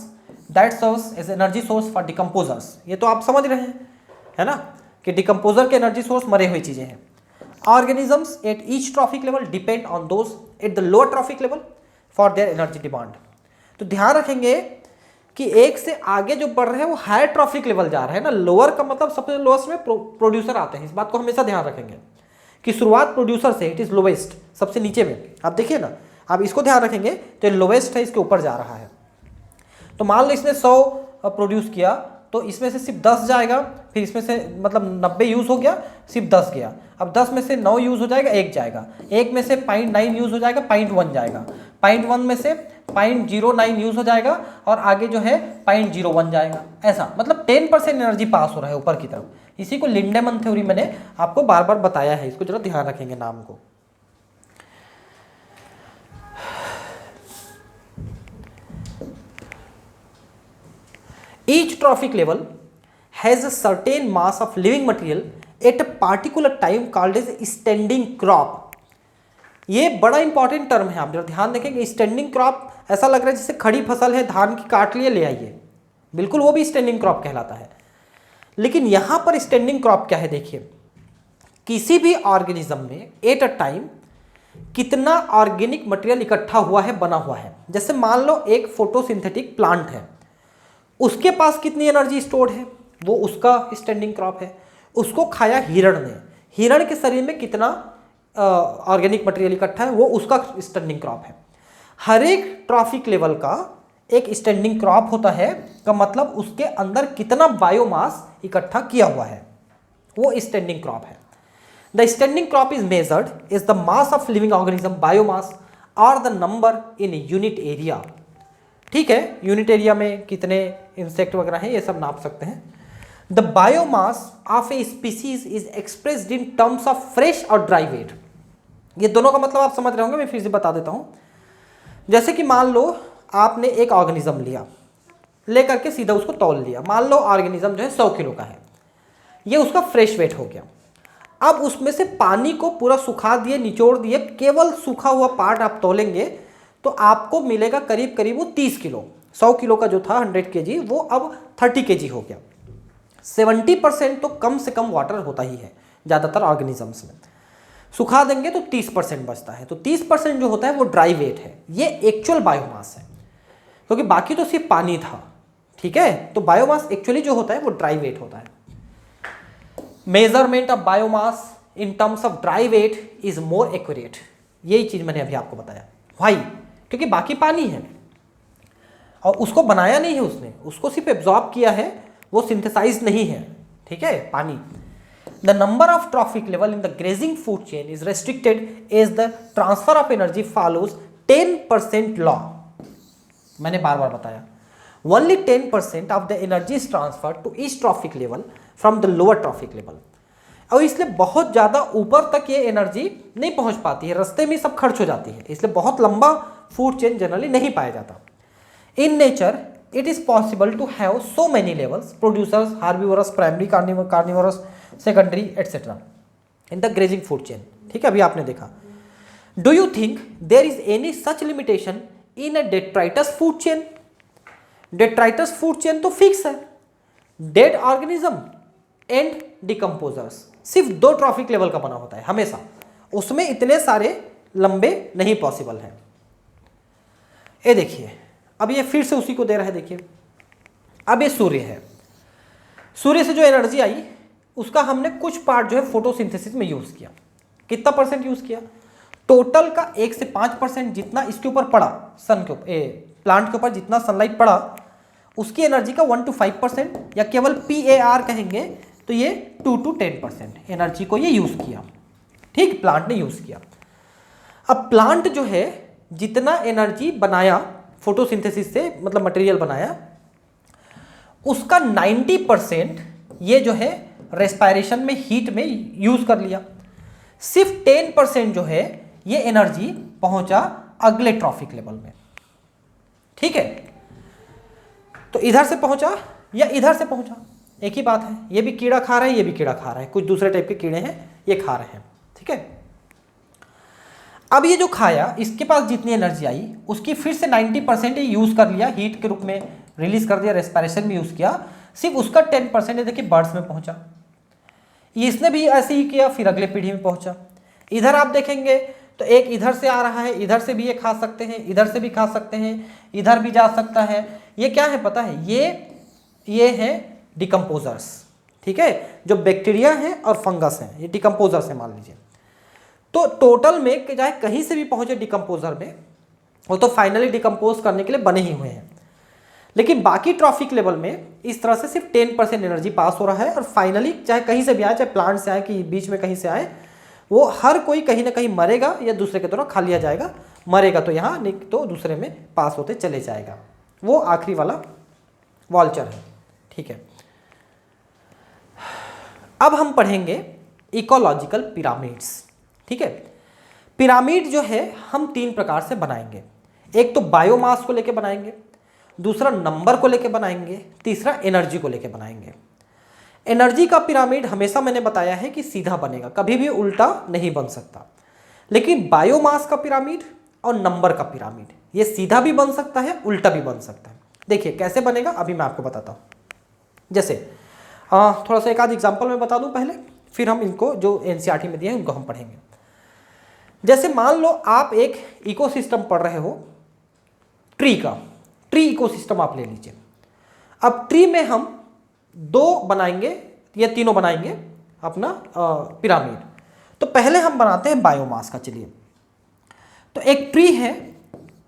that serves as energy source for decomposers. ये तो आप समझ रहे हैं, है ना, कि डिकम्पोजर के एनर्जी सोर्स मरे हुई चीजें हैं। Organisms at each trophic level depend on those at the lower trophic level for their energy demand. तो ध्यान रखेंगे कि एक से आगे जो बढ़ रहे हैं वो हायर ट्रॉफिक लेवल जा रहे हैं ना। लोअर का मतलब सबसे लोएस्ट में प्रोड्यूसर आते हैं, इस बात को हमेशा ध्यान रखेंगे कि शुरुआत प्रोड्यूसर से, इट इज लोवेस्ट, सबसे नीचे में। आप देखिए ना, आप इसको ध्यान रखेंगे तो लोवेस्ट है, इसके ऊपर जा रहा है। तो मान लो इसने 100 प्रोड्यूस किया, तो इसमें से सिर्फ 10 जाएगा, फिर इसमें से मतलब 90 यूज हो गया, सिर्फ 10 गया। अब 10 में से 9 यूज हो जाएगा, 1 जाएगा, 1 में से 0.9 यूज हो जाएगा, 0.1 जाएगा, 0.1 में से 0.09 यूज हो जाएगा, और आगे जो है 0.01 जाएगा। ऐसा मतलब 10% एनर्जी पास हो रहा है ऊपर की तरफ। इसी को लिंडेमन थ्योरी मैंने आपको बार बार बताया है, इसको जरा ध्यान रखेंगे नाम को। Each trophic level has a certain mass of living material at a particular time called as standing crop. ये बड़ा इंपॉर्टेंट टर्म है, आप जरा ध्यान देखेंगे। स्टैंडिंग क्रॉप ऐसा लग रहा है जैसे खड़ी फसल है, धान की काट लिए ले आइए, बिल्कुल वो भी स्टैंडिंग क्रॉप कहलाता है। लेकिन यहां पर स्टैंडिंग क्रॉप क्या है, देखिए किसी भी ऑर्गेनिज्म में एट अ टाइम कितना ऑर्गेनिक मटेरियल इकट्ठा हुआ है, बना हुआ है। जैसे मान लो एक फोटोसिंथेटिक प्लांट है, उसके पास कितनी एनर्जी स्टोर्ड है, वो उसका स्टैंडिंग क्रॉप है। उसको खाया हिरण ने, हिरण के शरीर में कितना ऑर्गेनिक मटेरियल इकट्ठा है, वो उसका स्टैंडिंग क्रॉप है। हर एक ट्रॉफिक लेवल का एक स्टैंडिंग क्रॉप होता है, का मतलब उसके अंदर कितना बायोमास इकट्ठा किया हुआ है, वो स्टैंडिंग क्रॉप है। The standing crop is measured is the mass of living organism biomass और the number in unit area. ठीक है, यूनिट एरिया में कितने इंसेक्ट वगैरह हैं ये सब नाप सकते हैं। The biomass of a species is expressed in terms of fresh और ड्राई वेट। ये दोनों का मतलब आप समझ रहे होंगे, मैं फिर से बता देता हूं। जैसे कि मान लो आपने एक ऑर्गेनिज्म लिया, लेकर के सीधा उसको तौल लिया। मान लो ऑर्गेनिज्म जो है 100 किलो का है, ये उसका फ्रेश वेट हो गया। अब उसमें से पानी को पूरा सुखा दिए, निचोड़ दिए, केवल सूखा हुआ पार्ट आप तौलेंगे तो आपको मिलेगा करीब करीब वो 30 किलो। 100 किलो का जो था 100 kg, वो अब 30 kg हो गया। 70% तो कम से कम वाटर होता ही है ज़्यादातर ऑर्गेनिजम्स में। सुखा देंगे तो 30% बचता है। तो 30% जो होता है वो ड्राई वेट है, ये एक्चुअल बायोमास है, क्योंकि बाकी तो सिर्फ पानी था। ठीक है, तो बायोमास एक्चुअली जो होता है वो ड्राई वेट होता है। Measurement of biomass in terms of dry weight is more accurate. यही चीज मैंने अभी आपको बताया। व्हाई? क्योंकि बाकी पानी है और उसको बनाया नहीं है उसने, उसको सिर्फ एब्जॉर्ब किया है, वो सिंथेसाइज नहीं है। ठीक है, पानी। The number of trophic level in the grazing food chain is restricted as the transfer of energy follows 10% law. मैंने बार बार बताया, only 10% of the energy is transfer to each trophic level from the lower trophic level. और इसलिए बहुत ज़्यादा ऊपर तक ये एनर्जी नहीं पहुंच पाती है, रास्ते में सब खर्च हो जाती है, इसलिए बहुत लंबा फूड चेन जनरली नहीं पाया जाता। In nature it is possible to have so many levels, producers, herbivorous, primary, carnivorous, secondary, etc. in the grazing food chain. ठीक है, अभी आपने देखा। Do you think there is any such limitation in a detritus food chain? Detritus food chain तो फिक्स है, डेड ऑर्गेनिज्म एंड डिकम्पोजर्स, सिर्फ 2 ट्रॉफिक लेवल का बना होता है हमेशा, उसमें इतने सारे लंबे नहीं पॉसिबल है। ये देखिए, अब ये फिर से उसी को दे रहा है। देखिए, अब ये सूर्य है, सूर्य से जो एनर्जी आई उसका हमने कुछ पार्ट जो है फोटोसिंथेसिस में यूज किया। कितना % यूज किया? टोटल का 1 से 5% जितना इसके ऊपर पड़ा, सन के ऊपर, प्लांट के ऊपर जितना सनलाइट पड़ा, उसकी एनर्जी का 1 to 5%, या केवल PAR कहेंगे तो ये 2 to 10% एनर्जी को ये यूज किया। ठीक, प्लांट ने यूज किया। अब प्लांट जो है जितना एनर्जी बनाया फोटोसिंथेसिस से, मतलब मटेरियल बनाया, उसका 90% ये जो है रेस्पायरेशन में, हीट में यूज कर लिया। सिर्फ 10% जो है ये एनर्जी पहुंचा अगले ट्रॉफिक लेवल में। ठीक है, तो इधर से पहुंचा या इधर से पहुंचा, एक ही बात है। ये भी कीड़ा खा रहा है, ये भी कीड़ा खा रहा है, कुछ दूसरे टाइप के कीड़े हैं ये खा रहे हैं। ठीक है, अब ये जो खाया, इसके पास जितनी एनर्जी आई उसकी फिर से 90% ही यूज कर लिया, हीट के रूप में रिलीज कर दिया, रेस्पिरेशन में यूज किया। सिर्फ उसका 10% देखिए बर्ड्स में पहुंचा। इसने भी ऐसे ही किया, फिर अगले पीढ़ी में पहुंचा। इधर आप देखेंगे तो एक इधर से आ रहा है, इधर से भी ये खा सकते हैं, इधर से भी खा सकते हैं, इधर भी जा सकता है। ये क्या है पता है? ये है डिकम्पोजर्स। ठीक है, जो बैक्टीरिया है और फंगस है, ये डिकम्पोजर्स है मान लीजिए। तो टोटल में चाहे कहीं से भी पहुंचे डिकम्पोजर में, वो तो फाइनली डिकम्पोज करने के लिए बने ही हुए हैं। लेकिन बाकी ट्रॉफिक लेवल में इस तरह से सिर्फ 10% एनर्जी पास हो रहा है, और फाइनली चाहे कहीं से भी आए, चाहे प्लांट से आए कि बीच में कहीं से आए, वो हर कोई कहीं ना कहीं मरेगा या दूसरे के द्वारा खा लिया जाएगा। मरेगा तो यहाँ, नहीं तो दूसरे में पास होते चले जाएगा। वो आखिरी वाला वॉल्चर है। ठीक है, अब हम पढ़ेंगे इकोलॉजिकल पिरामिड्स। ठीक है, पिरामिड जो है हम 3 प्रकार से बनाएंगे। एक तो बायोमास को लेके बनाएंगे, दूसरा नंबर को लेके बनाएंगे, तीसरा एनर्जी को लेके बनाएंगे। एनर्जी का पिरामिड हमेशा मैंने बताया है कि सीधा बनेगा, कभी भी उल्टा नहीं बन सकता। लेकिन बायोमास का पिरामिड और नंबर का पिरामिड, ये सीधा भी बन सकता है, उल्टा भी बन सकता है। देखिए कैसे बनेगा, अभी मैं आपको बताता हूँ। जैसे थोड़ा सा एक आध एग्जाम्पल मैं बता दूं पहले, फिर हम इनको जो एनसीईआरटी में दिए हैं उनको हम पढ़ेंगे। जैसे मान लो आप एक इकोसिस्टम पढ़ रहे हो ट्री का, ट्री इकोसिस्टम आप ले लीजिए। अब ट्री में हम दो बनाएंगे या तीनों बनाएंगे अपना पिरामिड। तो पहले हम बनाते हैं बायोमास का। चलिए, तो एक ट्री है,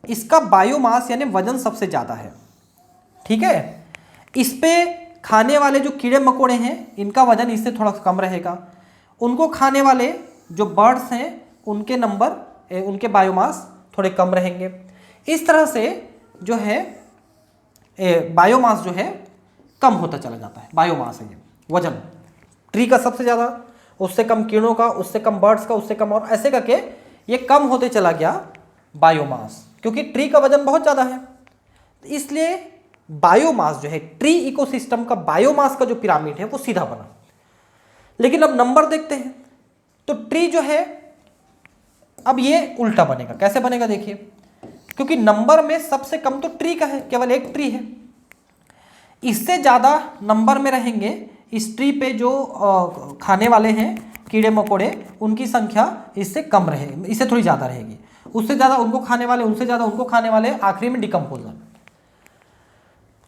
इसका बायोमास यानी वजन सबसे ज़्यादा है, ठीक है। इस पे खाने वाले जो कीड़े मकोड़े हैं इनका वजन इससे थोड़ा कम रहेगा। उनको खाने वाले जो बर्ड्स हैं उनके नंबर, उनके बायोमास थोड़े कम रहेंगे। इस तरह से जो है बायोमास जो है कम होता चला जाता है। बायोमास है ये वजन ट्री का सबसे ज़्यादा, उससे कम कीड़ों का, उससे कम बर्ड्स का, उससे कम, और ऐसे करके ये कम होते चला गया बायोमास, क्योंकि ट्री का वजन बहुत ज़्यादा है। इसलिए बायोमास जो है, ट्री इकोसिस्टम का बायोमास का जो पिरामिड है वो सीधा बना। लेकिन अब नंबर देखते हैं, तो ट्री जो है अब ये उल्टा बनेगा। कैसे बनेगा देखिए, क्योंकि नंबर में सबसे कम तो ट्री का है, केवल एक ट्री है। इससे ज़्यादा नंबर में रहेंगे इस ट्री पे जो खाने वाले हैं कीड़े मकोड़े, उनकी संख्या इससे कम रहेगी, इससे थोड़ी ज़्यादा रहेगी। उससे ज़्यादा उनको खाने वाले, उनसे ज़्यादा उनको खाने वाले, आखिरी में डिकम्पोजर।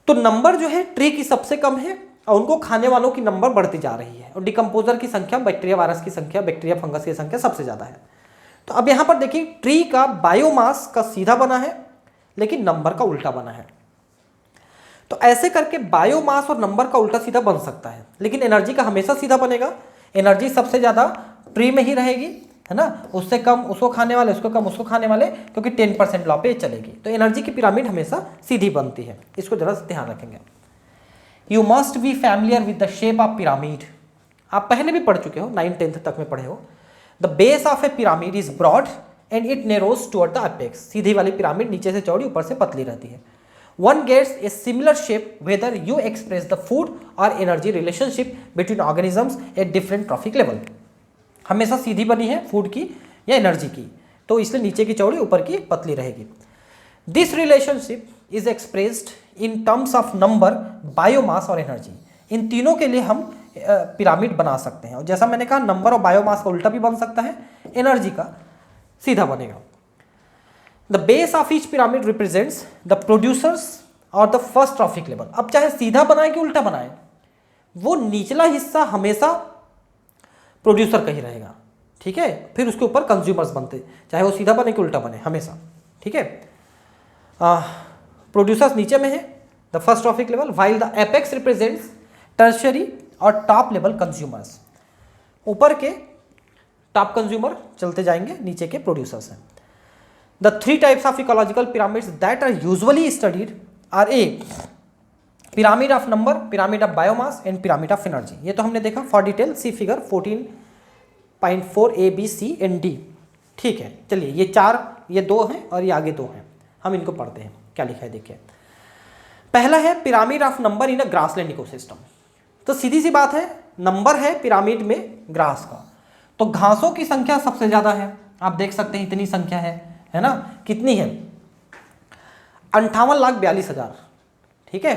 तो नंबर जो है ट्री की सबसे कम है और उनको खाने वालों की नंबर बढ़ती जा रही है, और डिकम्पोजर की संख्या, बैक्टीरिया वायरस की संख्या, बैक्टीरिया फंगस की संख्या सबसे ज़्यादा है। तो अब यहाँ पर देखिए, ट्री का बायोमास का सीधा बना है लेकिन नंबर का उल्टा बना है। तो ऐसे करके बायोमास और नंबर का उल्टा सीधा बन सकता है, लेकिन एनर्जी का हमेशा सीधा बनेगा। एनर्जी सबसे ज़्यादा ट्री में ही रहेगी, है ना। उससे कम उसको खाने वाले, उसको कम उसको खाने वाले, क्योंकि 10% लॉ पे चलेगी। तो एनर्जी की पिरामिड हमेशा सीधी बनती है, इसको जरा ध्यान रखेंगे। You must be familiar with the shape of pyramid. आप पहले भी पढ़ चुके हो, 9th-10th तक में पढ़े हो। The base of a pyramid is broad and it narrows toward the apex. सीधी वाली पिरामिड नीचे से चौड़ी, ऊपर से पतली रहती है। One gets a similar shape whether you express the food or energy relationship between organisms at different trophic level। हमेशा सीधी बनी है फूड की या एनर्जी की, तो इसलिए नीचे की चौड़ी, ऊपर की पतली रहेगी। This relationship is expressed in terms of number, biomass और एनर्जी। इन तीनों के लिए हम पिरामिड बना सकते हैं, और जैसा मैंने कहा नंबर और बायोमास का उल्टा भी बन सकता है, एनर्जी का सीधा बनेगा। The base of each pyramid represents the producers और the first trophic level। अब चाहे सीधा बनाए कि उल्टा बनाए, वो निचला हिस्सा हमेशा प्रोड्यूसर का ही रहेगा, ठीक है। फिर उसके ऊपर कंज्यूमर्स बनते, चाहे वो सीधा बने कि उल्टा बने, हमेशा, ठीक है। प्रोड्यूसर्स नीचे में है, the first trophic level, while the apex represents tertiary और टॉप लेवल कंज्यूमर्स। ऊपर के टॉप कंज्यूमर चलते जाएंगे, नीचे के प्रोड्यूसर्स हैं। The 3 types of ecological pyramids that are usually studied are a pyramid of number, pyramid of biomass and pyramid of energy। ये तो हमने देखा। For detail see figure 14.4 A, B, C and D। ठीक है, चलिए ये 4, ये 2 हैं और ये आगे 2 हैं, हम इनको पढ़ते हैं। क्या लिखा है देखिए। पहला है pyramid of number in a grassland ecosystem. तो सीधी सी बात है, नंबर है पिरामिड में ग्रास का, तो घासों की संख्या सबसे ज़्यादा है। आप देख सकते हैं इतनी संख्या है ना। कितनी है? 58,42,000, ठीक है।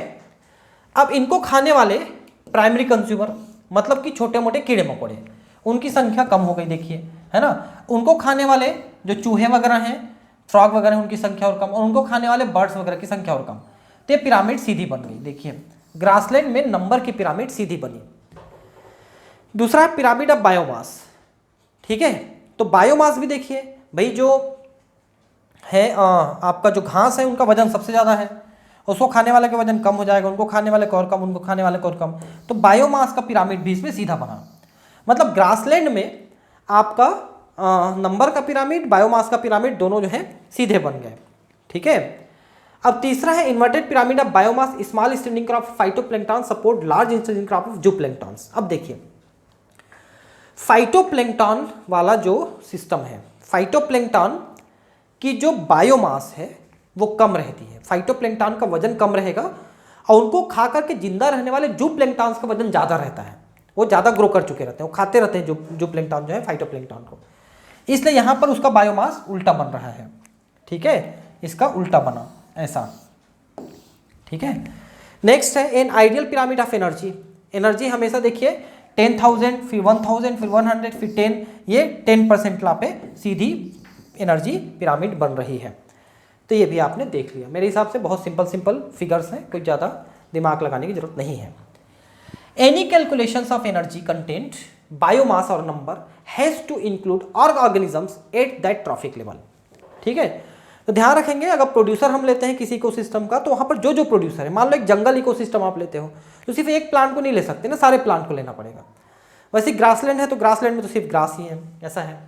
अब इनको खाने वाले प्राइमरी कंज्यूमर, मतलब कि छोटे मोटे कीड़े मकोड़े, उनकी संख्या कम हो गई, देखिए, है ना। उनको खाने वाले जो चूहे वगैरह हैं, फ्रॉग वगैरह, उनकी संख्या और कम, और उनको खाने वाले बर्ड्स वगैरह की संख्या और कम। तो ये पिरामिड सीधी बन गई, देखिए। ग्रासलैंड में नंबर की पिरामिड सीधी बनी। दूसरा है पिरामिड ऑफ बायोमास, ठीक है। तो बायोमास भी देखिए भाई, जो है आपका जो घास है उनका वजन सबसे ज़्यादा है, उसको खाने वाले का वजन कम हो जाएगा, उनको खाने वाले को और कम, उनको खाने वाले को और कम। तो बायोमास का पिरामिड भी इसमें सीधा बना। मतलब ग्रासलैंड में आपका नंबर का पिरामिड, बायोमास का पिरामिड दोनों जो है सीधे बन गए, ठीक है। अब तीसरा है inverted pyramid of biomass, small standing crop phytoplankton support large standing crop of zooplanktons. अब देखिए, फाइटोप्लैंक्टन वाला जो सिस्टम है, फाइटोप्लैंक्टन की जो बायोमास है वो कम रहती है, फाइटोप्लैंक्टन का वजन कम रहेगा, और उनको खा करके जिंदा रहने वाले जूप्लैंक्टन्स का वजन ज़्यादा रहता है, वो ज़्यादा ग्रो कर चुके रहते हैं, वो खाते रहते हैं जूप्लैंक्टन जो है फाइटोप्लैंक्टन को। इसलिए यहाँ पर उसका बायोमास उल्टा बन रहा है, ठीक है, इसका उल्टा बना ऐसा, ठीक है। नेक्स्ट है an ideal pyramid of energy. Energy हमेशा देखिए 10,000 फिर 1,000 फिर 100 फिर 10, ये 10% पे सीधी एनर्जी पिरामिड बन रही है। तो ये भी आपने देख लिया। मेरे हिसाब से बहुत सिंपल फिगर्स हैं, कोई ज़्यादा दिमाग लगाने की जरूरत नहीं है। Any calculations of energy content biomass और number has to include organisms at that trophic level. ठीक है, तो ध्यान रखेंगे अगर प्रोड्यूसर हम लेते हैं किसी इकोसिस्टम का, तो वहाँ पर जो जो प्रोड्यूसर है, मान लो एक जंगल इकोसिस्टम आप लेते हो तो सिर्फ एक प्लांट को नहीं ले सकते ना, सारे प्लांट को लेना पड़ेगा। वैसे ग्रासलैंड है तो ग्रासलैंड में तो सिर्फ ग्रास ही है, ऐसा है।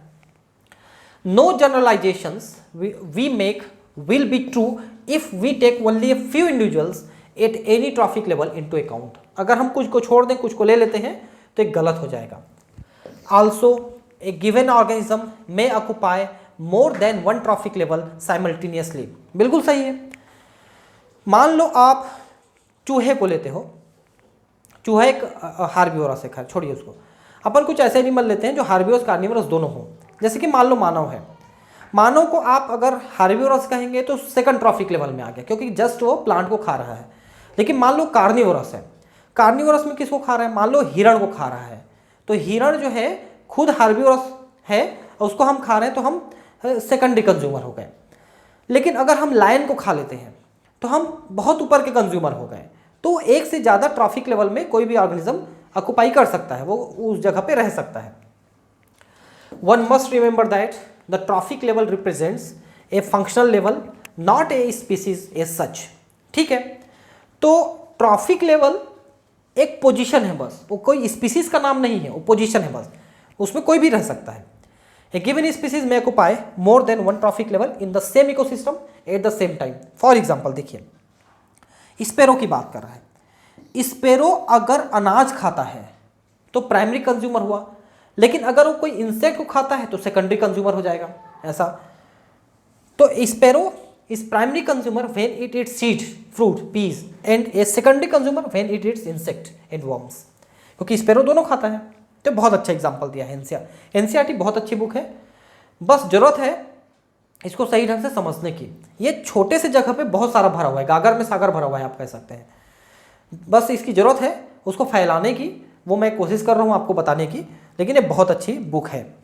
No generalisations we make will be true if we take only a few individuals at any trophic level into account। अगर हम कुछ को छोड़ दें, कुछ को ले लेते हैं तो एक गलत हो जाएगा। Also a given organism may occupy more than one trophic level simultaneously। बिल्कुल सही है। मान लो आप चूहे को लेते हो, चूहा एक हार्बिवोरस है, खैर छोड़िए उसको। अपन कुछ ऐसे एनिमल लेते हैं जो हार्बिवोरस कार्निवोरस दोनों हो, जैसे कि मान लो मानव है। मानव को आप अगर हार्बिवोरस कहेंगे तो सेकंड ट्रॉफिक लेवल में आ गया, क्योंकि जस्ट वो प्लांट को खा रहा है। लेकिन मान लो कार्निवोरस है, कार्निवोरस में किसको खा रहा है, मान लो हिरण को खा रहा है, तो हिरण जो है खुद हार्बिवोरस है और उसको हम खा रहे हैं, तो हम सेकेंडरी कंज्यूमर हो गए। लेकिन अगर हम लायन को खा लेते हैं तो हम बहुत ऊपर के कंज्यूमर हो गए। तो एक से ज़्यादा ट्रॉफिक लेवल में कोई भी ऑर्गेनिज्म ऑक्युपाई कर सकता है, वो उस जगह पे रह सकता है। One must remember that the trophic level represents a functional level not a species as such। ठीक है, तो ट्रॉफिक लेवल एक पोजीशन है बस, वो कोई स्पीसीज का नाम नहीं है, वो पोजीशन है बस, उसमें कोई भी रह सकता है। A given species may occupy more than one trophic level in the same ecosystem at the same time। For example देखिए, स्पैरो की बात कर रहा है। स्पैरो अगर अनाज खाता है तो प्राइमरी कंज्यूमर हुआ, लेकिन अगर वो कोई इंसेक्ट को खाता है तो सेकेंडरी कंज्यूमर हो जाएगा, ऐसा। तो sparrow is primary consumer when it eats seed, fruit, peas, and a secondary consumer when it eats insect and worms, क्योंकि स्पैरो दोनों खाता है। तो बहुत अच्छा एग्जांपल दिया है एनसीईआरटी, बहुत अच्छी बुक है, बस जरूरत है इसको सही ढंग से समझने की। ये छोटे से जगह पे बहुत सारा भरा हुआ है, गागर में सागर भरा हुआ है, आप कह सकते हैं। बस इसकी जरूरत है उसको फैलाने की, वो मैं कोशिश कर रहा हूँ आपको बताने की। लेकिन ये बहुत अच्छी बुक है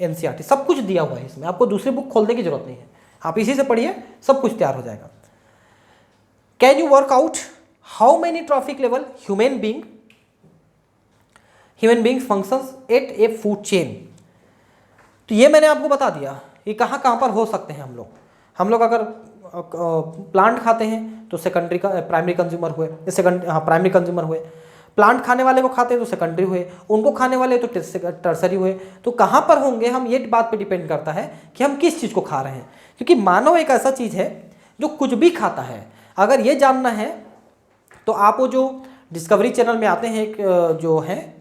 एनसीईआरटी, सब कुछ दिया हुआ है इसमें, आपको दूसरी बुक खोलने की जरूरत नहीं है, आप इसी से पढ़िए, सब कुछ तैयार हो जाएगा। Can you work out how many trophic level human being functions eight A food chain. तो ये मैंने आपको बता दिया कि कहाँ कहाँ पर हो सकते हैं हम लोग अगर प्लांट खाते हैं तो सेकेंडरी का प्राइमरी कंज्यूमर हुए, प्राइमरी कंज्यूमर हुए। प्लांट खाने वाले को खाते हैं तो सेकेंडरी हुए, उनको खाने वाले तो टर्सरी हुए। तो कहाँ पर होंगे हम, ये बात पे डिपेंड करता है कि हम किस चीज़ को खा रहे हैं, क्योंकि मानव एक ऐसा चीज़ है जो कुछ भी खाता है। अगर ये जानना है तो आप वो जो डिस्कवरी चैनल में आते हैं एक जो है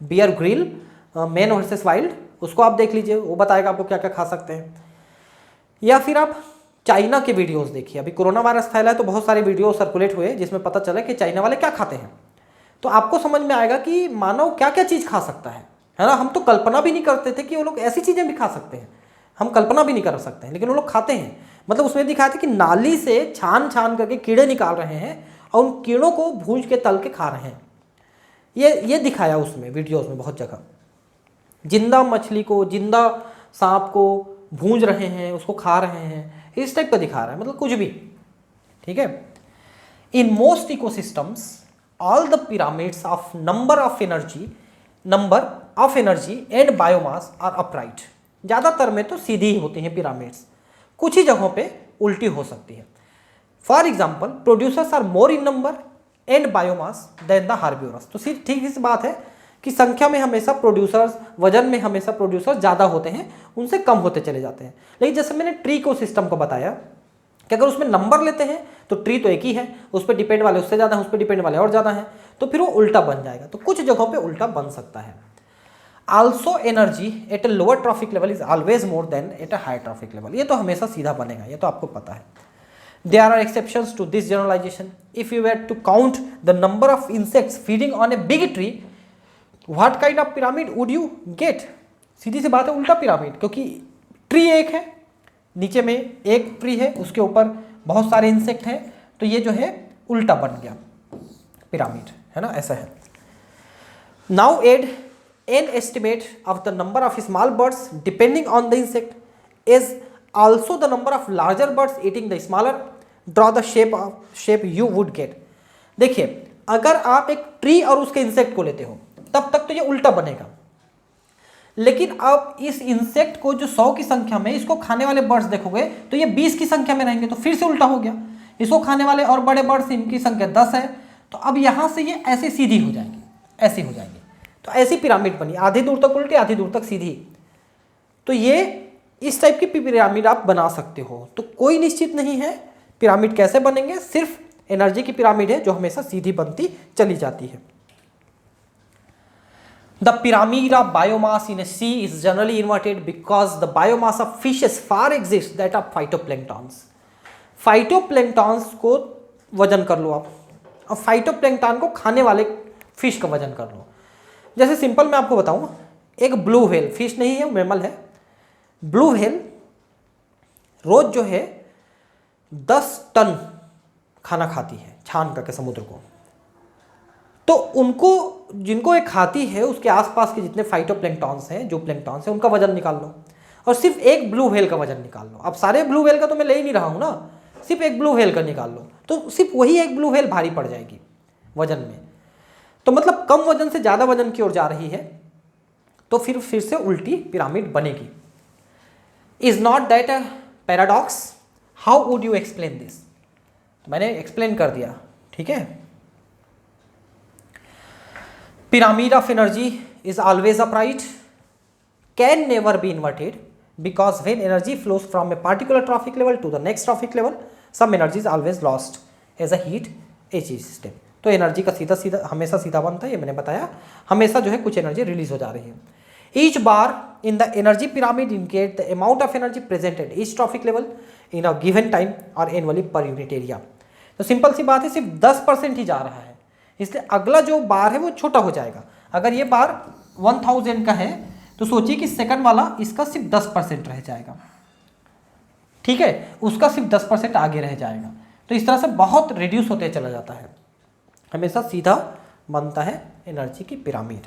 Bear Grylls Man versus Wild, उसको आप देख लीजिए, वो बताएगा आपको क्या क्या खा सकते हैं। या फिर आप चाइना के वीडियोस देखिए, अभी कोरोना वायरस फैला है तो बहुत सारे वीडियो सर्कुलेट हुए जिसमें पता चला कि चाइना वाले क्या खाते हैं। तो आपको समझ में आएगा कि मानव क्या क्या चीज़ खा सकता है ना। हम तो कल्पना भी नहीं करते थे कि वो लोग ऐसी चीज़ें भी खा सकते हैं, हम कल्पना भी नहीं कर सकते हैं, लेकिन वो लोग खाते हैं। मतलब उसमें दिखाया था कि नाली से छान करके कीड़े निकाल रहे हैं और उन कीड़ों को भूंज के तल के खा रहे हैं। ये दिखाया उसमें वीडियोस में बहुत जगह, जिंदा मछली को, जिंदा सांप को भूंज रहे हैं, उसको खा रहे हैं, इस टाइप का दिखा रहा है, मतलब कुछ भी। ठीक है, in most ecosystems all the pyramids of number of energy and biomass are upright। ज़्यादातर में तो सीधी ही होती हैं पिरामिड्स, कुछ ही जगहों पे उल्टी हो सकती है। For example producers are more in number and biomass than the herbivores. तो ठीक इस बात है कि संख्या में हमेशा प्रोड्यूसर्स, वजन में हमेशा प्रोड्यूसर्स ज़्यादा होते हैं, उनसे कम होते चले जाते हैं। लेकिन जैसे मैंने ट्री को सिस्टम को बताया कि अगर उसमें नंबर लेते हैं तो ट्री तो एक ही है, उस पर डिपेंड वाले उससे ज़्यादा हैं, उस पर डिपेंड वाले और ज़्यादा हैं, तो फिर वो उल्टा बन जाएगा। तो कुछ जगहों पे उल्टा बन सकता है। Also energy at a lower trophic level is always more than at a high trophic level. ये तो हमेशा सीधा बनेगा, ये तो आपको पता है। There are exceptions to this generalisation. If you were to count the number of insects feeding on a big tree, what kind of pyramid would you get. सीधी सी बात है, उल्टा पिरामिड, क्योंकि ट्री एक है, नीचे में एक ट्री है, उसके ऊपर बहुत सारे इंसेक्ट हैं, तो ये जो है उल्टा बन गया पिरामिड, है ना, ऐसा है। Now add an estimate of the number of small birds depending on the insect is also the number of larger birds eating the smaller, draw the shape you would get. देखिए, अगर आप एक ट्री और उसके इंसेक्ट को लेते हो तब तक तो ये उल्टा बनेगा, लेकिन अब इस इंसेक्ट को जो 100 की संख्या में इसको खाने वाले बर्ड्स देखोगे तो ये 20 की संख्या में रहेंगे, तो फिर से उल्टा हो गया। इसको खाने वाले और बड़े बर्ड्स, इनकी संख्या 10 है, तो अब यहाँ से ये ऐसे सीधी हो जाएंगी, ऐसी हो जाएंगी। तो ऐसी पिरामिड बनी, आधी दूर तक उल्टी, आधी दूर तक सीधी। तो ये इस टाइप की पिरामिड आप बना सकते हो। तो कोई निश्चित नहीं है पिरामिड कैसे बनेंगे, सिर्फ एनर्जी की पिरामिड है जो हमेशा सीधी बनती चली जाती है। The pyramid of biomass in a sea is generally inverted because the biomass of fishes far exceeds that of phytoplanktons. Phytoplanktons को वजन कर लो आप, अब फाइटोप्लैंक्टन को खाने वाले फिश का वजन कर लो। जैसे सिंपल मैं आपको बताऊं, एक ब्लू व्हेल, फिश नहीं है, मैमल है, ब्लू व्हेल रोज जो है 10 टन खाना खाती है छान करके समुद्र को। तो उनको, जिनको ये खाती है, उसके आसपास के जितने फाइटोप्लैंक्टन्स हैं, जो प्लैंक्टन्स हैं, उनका वजन निकाल लो और सिर्फ एक ब्लू व्हेल का वजन निकाल लो। अब सारे ब्लू व्हेल का तो मैं ले ही नहीं रहा हूँ ना, सिर्फ एक ब्लू व्हेल का निकाल लो, तो सिर्फ वही एक ब्लू व्हेल भारी पड़ जाएगी वजन में। तो मतलब कम वजन से ज़्यादा वजन की ओर जा रही है, तो फिर से उल्टी पिरामिड बनेगी। Is not that a paradox? How would you explain this? मैंने एक्सप्लेन कर दिया, ठीक है। Pyramid of energy is always upright, can never be inverted, because when energy flows from a particular trophic level to the next trophic level, some energy is always lost as a heat HE system. तो एनर्जी का सीधा हमेशा सीधा बनता है, ये मैंने बताया, हमेशा जो है कुछ एनर्जी रिलीज हो जा रही है। Each bar in the energy pyramid indicate the amount of energy present at each trophic level in a given time or annually per unit area. तो सिंपल सी बात है, सिर्फ 10% ही जा रहा है, इसलिए अगला जो बार है वो छोटा हो जाएगा। अगर ये बार 1000 का है तो सोचिए कि सेकंड वाला इसका सिर्फ 10% रह जाएगा, ठीक है, उसका सिर्फ 10% आगे रह जाएगा। तो इस तरह से बहुत रिड्यूस होते चला जाता है, हमेशा सीधा बनता है एनर्जी की pyramid.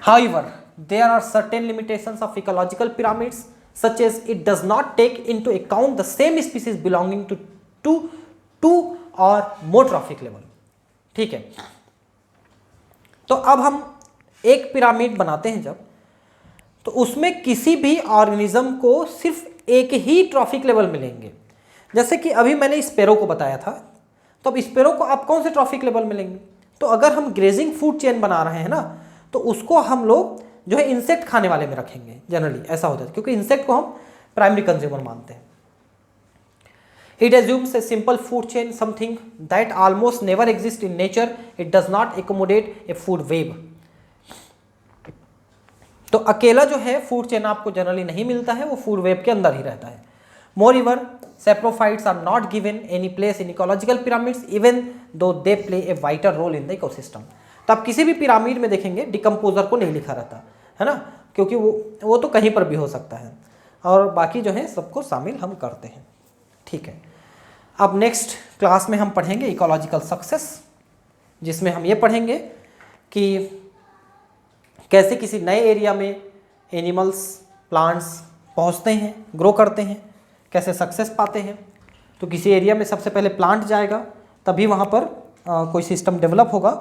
However, there are certain limitations of ecological pyramids, such as it does not take into account the same species belonging to two or more trophic level. ठीक है, तो अब हम एक पिरामिड बनाते हैं जब, तो उसमें किसी भी ऑर्गेनिज्म को सिर्फ एक ही ट्रॉफिक लेवल मिलेंगे। जैसे कि अभी मैंने स्पैरो को बताया था, तो अब स्पैरो को आप कौन से ट्रॉफिक लेवल मिलेंगे? तो अगर हम ग्रेजिंग फूड चेन बना रहे हैं ना, तो उसको हम लोग जो है इंसेक्ट खाने वाले में रखेंगे, जनरली ऐसा होता है, क्योंकि इंसेक्ट को हम प्राइमरी कंज्यूमर मानते हैं। It assumes a simple food chain, something that almost never exists in nature. It does not accommodate a food web. तो अकेला जो है फूड चेन आपको जनरली नहीं मिलता है, वो फूड वेब के अंदर ही रहता है। Moreover, saprophytes are not given any place in ecological pyramids, even though they play a vital role in the ecosystem. तो आप किसी भी पिरामिड में देखेंगे डिकम्पोजर को नहीं लिखा रहता है ना, क्योंकि वो तो कहीं पर भी हो सकता है, और बाकी जो है सबको शामिल हम करते हैं, ठीक है। अब नेक्स्ट क्लास में हम पढ़ेंगे इकोलॉजिकल सक्सेस, जिसमें हम ये पढ़ेंगे कि कैसे किसी नए एरिया में एनिमल्स, प्लांट्स पहुंचते हैं, ग्रो करते हैं, कैसे सक्सेस पाते हैं। तो किसी एरिया में सबसे पहले प्लांट जाएगा, तभी वहाँ पर कोई सिस्टम डेवलप होगा।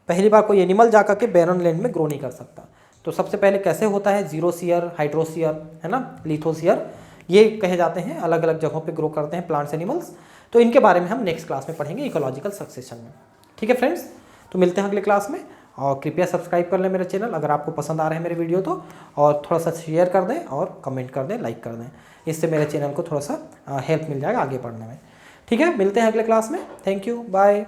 पहली बार कोई एनिमल जा कर के बैरन लैंड में ग्रो नहीं कर सकता। तो सबसे पहले कैसे होता है, जीरोसियर, हाइड्रोसियर, है ना, लिथोसियर, ये कहे जाते हैं, अलग अलग जगहों पे ग्रो करते हैं प्लांट्स, एनिमल्स। तो इनके बारे में हम नेक्स्ट क्लास में पढ़ेंगे इकोलॉजिकल सक्सेशन में, ठीक है फ्रेंड्स। तो मिलते हैं अगले क्लास में, और कृपया सब्सक्राइब कर लें मेरा चैनल अगर आपको पसंद आ रहे हैं मेरे वीडियो तो, और थोड़ा सा शेयर कर दें और कमेंट कर दें, लाइक कर दें, इससे मेरे चैनल को थोड़ा सा हेल्प मिल जाएगा आगे बढ़ने में, ठीक है। मिलते हैं अगले क्लास में, थैंक यू, बाय।